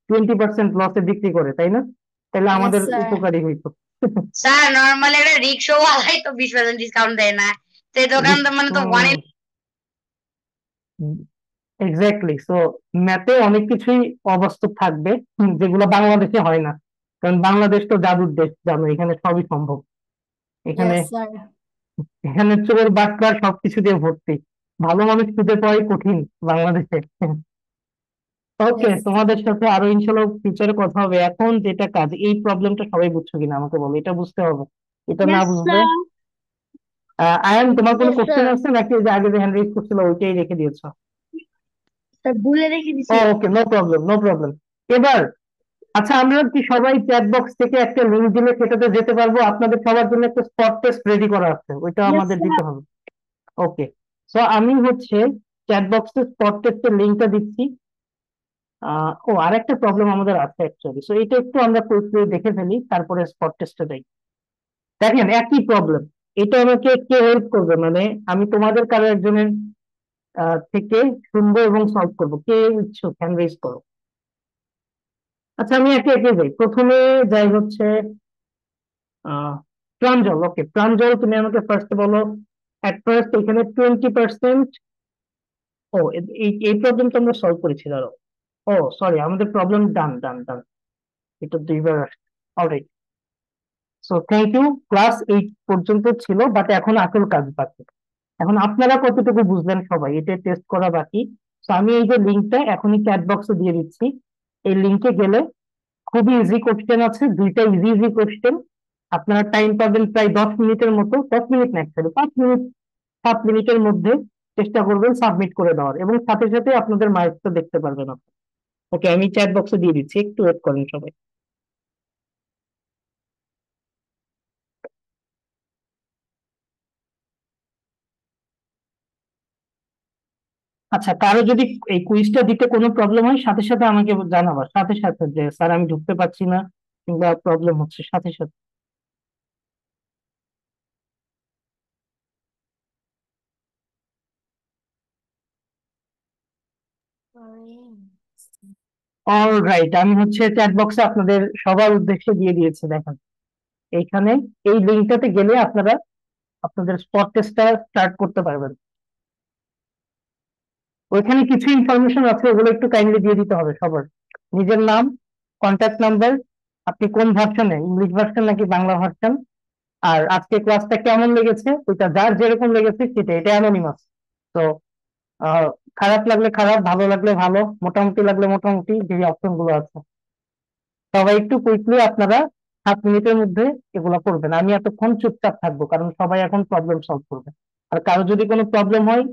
20% লসে বিক্রি করে, তাই না? তাহলে Yes, আমাদের sir. উপকারী হইতো। স্যার নর্মালি একটা রিক্সাওয়ালাই তো 20% ডিসকাউন্ট দেয় না, সেই দোকানদার মানে তো ওয়ান। এক্স্যাক্টলি। সো ম্যাথে অনেক কিছুই অবাস্তব থাকবে, যেগুলো বাংলাদেশে হয় না, কারণ বাংলাদেশ তো জাদুর দেশ, জানো, এখানে সবই সম্ভব। এখানে Yes, sir. এখানে চোর বাটপার সবকিছু দিয়ে ভর্তি, ভালো মানুষ খুঁজে পাওয়াই কঠিন বাংলাদেশে। ওকে, Yes, sir. তোমাদের সাথে আরো ইনশাল্লাহ ফিউচারে কথা হবে। এখন যেটা কাজ, এই প্রবলেমটা সবাই বুঝছো কিনা আমাকে বলো, এটা বুঝতে হবে। এটা না Yes, বুঝলে sir. আয়ান, তোমার কোনো Yes, কোশ্চেন sir. আছে নাকি ওই যে আগে যে হ্যান্ড রেজ করছিল ওইটাই রেখে দিয়েছো? স্যার ভুলে রেখে দিছি। ওকে, নো প্রবলেম, নো প্রবলেম। এবার আচ্ছা, আমরা কি সবাই চ্যাট বক্স থেকে একটা লিংক দিলে সেটাতে যেতে পারবো? আপনাদের সবার জন্য একটা স্পট টেস্ট রেডি করা আছে, ওইটা Yes, আমাদের sir. দিতে হবে। ওকে, সো আমি হচ্ছে চ্যাট বক্সে স্পট টেস্টের লিংকটা দিচ্ছি। ও, আরেকটা প্রবলেম আমাদের আছে অ্যাকচুয়ালি, সো এটা একটু আমরা কুইকলি দেখে ফেলি, তারপরে স্পট টেস্টে যাই। দেখেন, একই প্রবলেম। এটা আমাকে কে হেল্প করবে, মানে আমি তোমাদের কারো একজনের থেকে শুনবো এবং সলভ করবো। কে ইচ্ছুক হ্যান্ড রেজ করো। আচ্ছা, আমি একে একে যাই। প্রথমে যাই হচ্ছে আহ প্রাঞ্জল। ওকে প্রাঞ্জল, তুমি আমাকে ফার্স্ট বলো। এট ফার্স্ট এখানে 20%। ও, এই এই প্রবলেমটা আমরা সলভ করেছি, ধরো। ও সরি, আমাদের প্রবলেম ডান ডান ডান, এটা দুইবার আসছে। Alright, so thank you. Class 8 পর্যন্ত ছিল, বাট এখন আসল কাজ বাকি। এখন আপনারা কতটুকু বুঝলেন সবাই, এটা টেস্ট করা বাকি। তো আমি এই যে লিঙ্কটা এখনই চ্যাট বক্সে দিয়ে দিচ্ছি, এই লিঙ্কে গেলে খুবই ইজি কোশ্চেন আছে, দুইটা ইজি ইজি কোশ্চেন। আপনারা টাইম পাবেন প্রায় 10 মিনিটের মতো, 10 মিনিট না, অ্যাকচুয়ালি 5 মিনিট, 7 মিনিটের মধ্যে চেষ্টা করবেন সাবমিট করে দেওয়ার, এবং সাথে সাথে আপনাদের মার্কসটা দেখতে পারবেন আপনি। ওকে, আমি চ্যাট বক্সে দিয়ে দিচ্ছি, একটু ওয়েট করেন সবাই। আচ্ছা, কারো যদি এই কুইজটা দিতে কোনো প্রবলেম হয় সাথে সাথে আমাকে জানাবা, সাথে সাথে যে স্যার আমি ঢুকতে পারছি না কিংবা প্রবলেম হচ্ছে, সাথে সাথে। অলরাইট, আমি হচ্ছে চ্যাট বক্সে আপনাদের সবার উদ্দেশ্যে দিয়ে দিয়েছি, দেখেন এইখানে এই লিঙ্কটাতে গেলে আপনারা আপনাদের স্পট টেস্টটা স্টার্ট করতে পারবেন। ওইখানে কিছু ইনফরমেশন আছে, ওগুলো একটু কাইন্ডলি দিয়ে দিতে হবে সবার। নিজের নাম, কন্ট্যাক্ট নাম্বার, আপনি কোন ভার্সনে, ইংলিশ ভার্সন নাকি বাংলা ভার্সন, আর আজকে ক্লাসটা কেমন লেগেছে ওইটা যার যেরকম লেগেছে সেটা, এটা অ্যানোনিমাস। তো আহ, খারাপ লাগলে খারাপ, ভালো লাগলে ভালো, মোটামুটি লাগলে মোটামুটি, যে অপশন গুলো আছে সবাই একটু কুইকলি আপনারা 7 মিনিটের মধ্যে এগুলো করবেন। আমি এতক্ষণ চুপচাপ থাকবো কারণ সবাই এখন প্রবলেম সলভ করবে। আর কারো যদি কোনো প্রবলেম হয়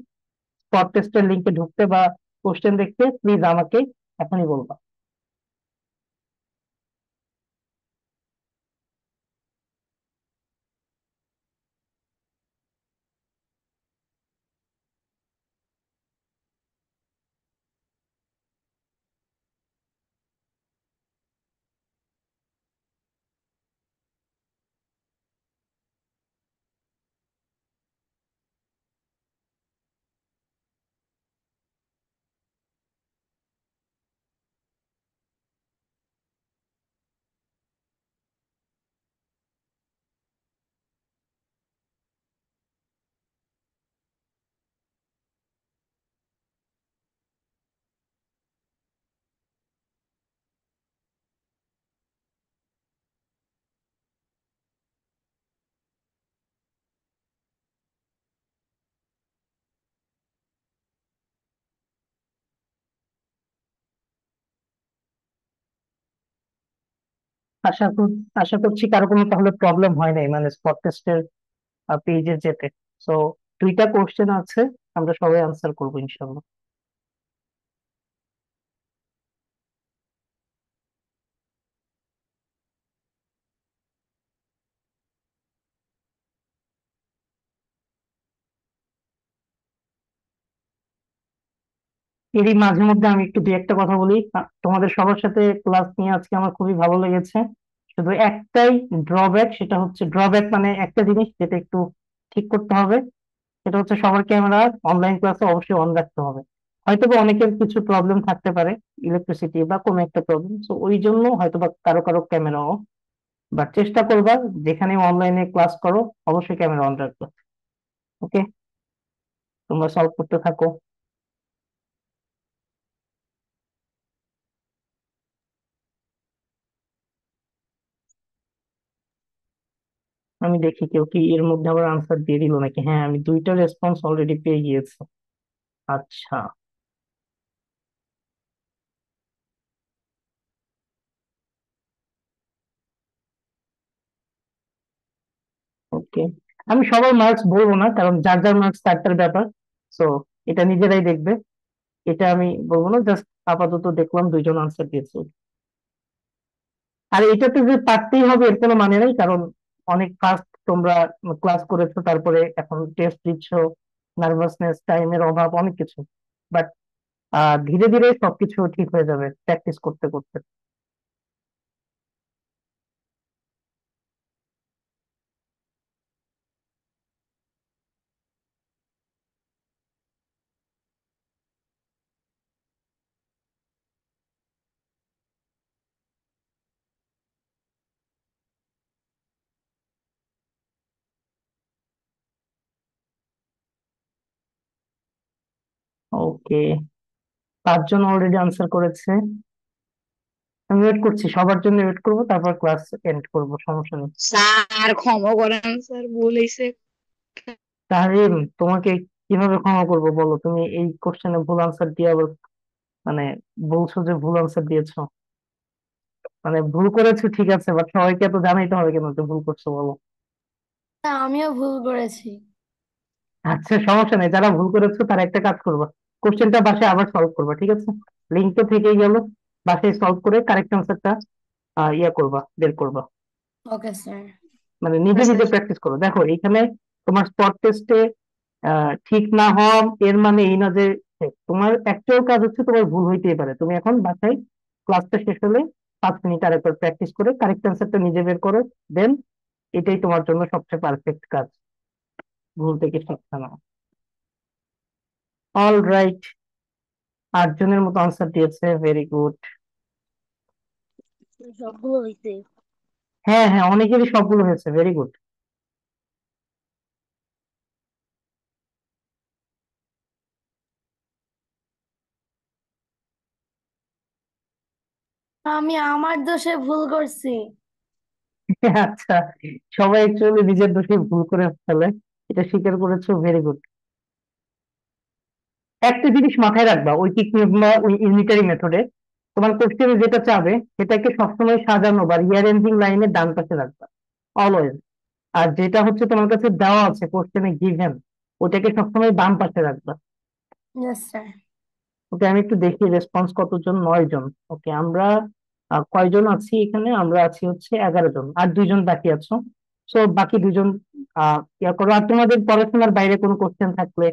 স্পট টেস্টের লিঙ্কে ঢুকতে বা কোশ্চেন দেখতে, প্লিজ আমাকে এখনই বলবা। আশা কর আশা করছি কারো কোনো তাহলে প্রবলেম হয় নাই, মানে স্পট টেস্টের পেজে যেতে। সো 2টা কোশ্চেন আছে, আমরা সবাই আনসার করবো ইনশাল্লাহ। এরই মাঝে মধ্যে আমি একটু দুই একটা কথা বলি। তোমাদের সবার সাথে ক্লাস নিয়ে আজকে আমার খুবই ভালো লেগেছে। শুধু একটাই ড্রব্যাক, সেটা হচ্ছে ড্রব্যাক মানে একটা জিনিস যেটা একটু ঠিক করতে হবে, সেটা হচ্ছে সবার ক্যামেরা অনলাইন ক্লাসে অবশ্যই অন রাখতে হবে। হয়তো বা অনেকের কিছু প্রবলেম থাকতে পারে, ইলেকট্রিসিটি বা কোনো একটা প্রবলেম, তো ওই জন্য হয়তো বা কারো কারো ক্যামেরা অফ। বাট চেষ্টা করবা যেখানে অনলাইনে ক্লাস করো অবশ্যই ক্যামেরা অন রাখবে। ওকে, তোমরা সলভ করতে থাকো। আমি দেখি কেউ কি এর মধ্যে আবার আনসার দিয়ে দিল নাকি। হ্যাঁ, আমি 2টা রেসপন্স অলরেডি পেয়ে গিয়েছি। আচ্ছা, ওকে। আমি সবার মার্কস বলবো না কারণ যার যার মার্কস তার তার ব্যাপার। সো এটা নিজেরাই দেখবে, এটা আমি বলবো না, জাস্ট আপাতত দেখলাম 2জন আনসার দিয়েছে। আর এটাতে যে পারতেই হবে এর কোনো মানে নেই, কারণ অনেক ফাস্ট তোমরা ক্লাস করেছো, তারপরে এখন টেস্ট দিচ্ছ, নার্ভাসনেস, টাইমের অভাব, অনেক কিছু। বাট ধীরে ধীরে সবকিছু ঠিক হয়ে যাবে প্র্যাকটিস করতে করতে। ওকে, 5জন অলরেডি আনসার করেছে। আমি ওয়েট করছি, সবার জন্য ওয়েট করবো, তারপর ক্লাস এন্ড করবো, সমস্যা নেই। স্যার ক্ষমা করেন স্যার, ভুল হয়েছে। তাহরিম, তোমাকে কিভাবে ক্ষমা করবো বলো? তুমি এই কোশ্চেনে ভুল আনসার দিয়ে আবার মানে বলছো যে ভুল আনসার দিয়েছো। মানে ভুল করেছো ঠিক আছে, বাট সবাইকে তো জানাইতে হবে কেন যে ভুল করছো, বলো। না, আমিও ভুল করেছি। আচ্ছা, সমস্যা নেই, যারা ভুল করেছো তারা একটা কাজ করবা, কোশ্চেনটা বাসায় আবার সলভ করবা, ঠিক আছে? লিঙ্ক তো থেকেই গেল, বাসায় সলভ করে কারেক্ট আনসারটা ইয়া করবা, বের করবা। Okay sir. মানে নিজে নিজে প্র্যাকটিস করো। দেখো এখানে তোমার স্পট টেস্টে ঠিক না হওয়া এর মানে এই না যে তোমার অ্যাকচুয়াল কাজ হচ্ছে তোমার ভুল হইতেই পারে, তুমি এখন বাসায় ক্লাসটা শেষ হলে 5 মিনিট আরেকবার প্র্যাকটিস করে কারেক্ট অ্যান্সারটা নিজে বের করো, দেন এটাই তোমার জন্য সবচেয়ে পারফেক্ট কাজ, ভুল থেকে শিক্ষা নাও। অল রাইট, 8 জনের মতো আনসার দিয়েছে, ভেরি গুড। সবগুলো হয়েছে। হ্যাঁ হ্যাঁ, অনেকেরই সবগুলো হয়েছে, ভেরি গুড। আমি আমার দোষে ভুল করছি। আচ্ছা, সবাই অ্যাকচুয়ালি নিজের দোষে ভুল করে ফেলে, এটা স্বীকার করেছো, ভেরি গুড। একটা জিনিস মাথায় রাখবা, ঐকিক কিংবা ওই ইউনিটারি মেথডে তোমার কোশ্চেনে যেটা চাবে সেটাকে সবসময় সাজানো বা রিঅ্যারেঞ্জিং লাইনের ডান পাশে রাখবা, অলওয়েজ। আর যেটা হচ্ছে তোমার কাছে দেওয়া আছে কোশ্চেনে গিভেন, ওটাকে সবসময় বাম পাশে রাখবা। Yes sir. ওকে, আমি একটু দেখি রেসপন্স কতজন, 9 জন। ওকে, আমরা কয়জন আছি এখানে, আমরা আছি হচ্ছে 11 জন, আর 2 জন বাকি আছো। সো বাকি 2 জন ইয়া করো, আর তোমাদের পড়াশোনার বাইরে কোনো কোশ্চেন থাকলে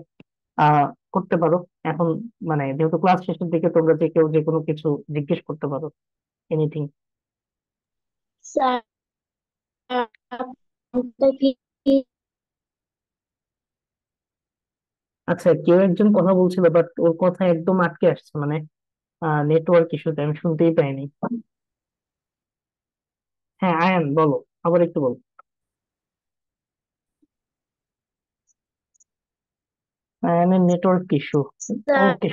করতে পারো এখন, মানে যেহেতু ক্লাস শেষের দিকে, তোমরা যে কেউ যে কোনো কিছু জিজ্ঞেস করতে পারো, এনিথিং। স্যার আপনি কি আচ্ছা, কেউ একজন কথা বলছিল বাট ওর কথা একদম আটকে আসছে, মানে নেটওয়ার্ক ইস্যুতে আমি শুনতেই পাইনি। হ্যাঁ আয়ান, বলো, আবার একটু বলো। আয়ানের নেটওয়ার্ক ইস্যু। স্যার ওকে,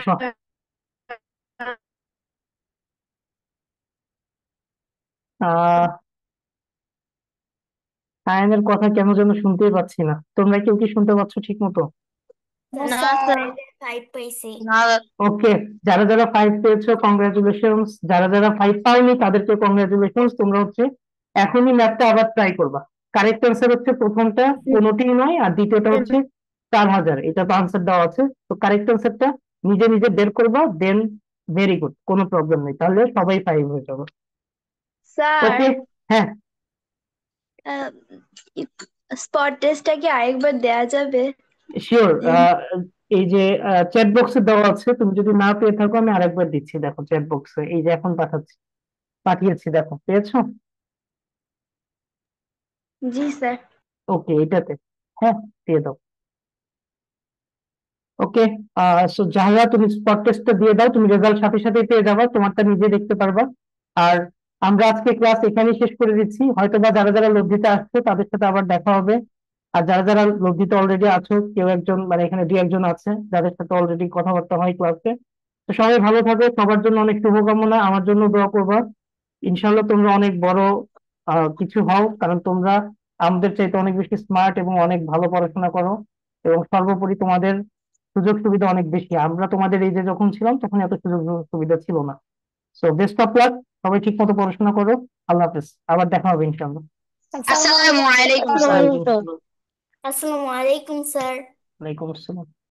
আহ আয়ানের কথা কেন যেন শুনতেই পাচ্ছি না, তোমরা কেউ কি শুনতে পাচ্ছ ঠিক মতো? না স্যার স্যার 5 পাইছি। না, ওকে, যারা যারা 5 পেয়েছো কংগ্রাচুলেশনস, যারা যারা 5 পাওনি তাদেরকে কংগ্রাচুলেশনস, তোমরা হচ্ছে এখনই ম্যাথটা আবার ট্রাই করবা। কারেক্ট অ্যান্সার হচ্ছে প্রথমটা 15টি নয়, আর দ্বিতীয়টা হচ্ছে 4000, এটা তো আনসার দেওয়া আছে। তো কারেক্ট অ্যান্সারটা নিজে নিজে বের করবা, দেন ভেরি গুড, কোনো প্রবলেম নেই, তাহলে সবাই 5 হয়ে যাবে। স্যার ওকে, হ্যাঁ স্পট টেস্টটা কি আরেকবার দেয়া যাবে? শিওর। এই যে চ্যাট বক্সে দেওয়া আছে, তুমি যদি না পেয়ে থাকো আমি আরেকবার দিচ্ছি, দেখো চ্যাট বক্সে, এই যে এখন পাঠিয়েছি, দেখো পেয়েছো? জি স্যার। ওকে, এটাতে, হ্যাঁ, দিয়ে দাও। ওকে, সো যাহরা, তুমি স্পট টেস্টটা দিয়ে দাও, তুমি রেজাল্ট সাথে সাথে পেয়ে যাবা, তোমারটা নিজে দেখতে পারবা। আর আমরা আজকে ক্লাস এখানেই শেষ করে দিচ্ছি, হয়তো বা যারা যারা লব্ধিতে আসছে তাদের সাথে আবার দেখা হবে। আর যারা যারা লব্ধিতে অলরেডি আছো, কেউ একজন, মানে এখানে 2-1 জন আছে যাদের সাথে অলরেডি কথাবার্তা হয় ক্লাসে। তো সবাই ভালো থাকো, সবার জন্য অনেক শুভকামনা, আমার জন্য দোয়া করবা। ইনশাল্লাহ তোমরা অনেক বড় কিছু হও, কারণ তোমরা আমাদের চাইতে অনেক বেশি স্মার্ট এবং অনেক ভালো পড়াশোনা করো, এবং সর্বোপরি তোমাদের সুযোগ সুবিধা অনেক বেশি। আমরা তোমাদের এই যে যখন ছিলাম তখন এত সুযোগ সুবিধা ছিল না। সো বেস্ট অফ লাক, সবাই ঠিক মতো পড়াশোনা করো। আল্লাহ হাফেজ, আবার দেখা হবে ইনশাল্লাহ। আসসালামু আলাইকুম স্যার। ওয়ালাইকুম আসসালাম। আসসালামু আলাইকুম স্যার। ওয়ালাইকুম আসসালাম।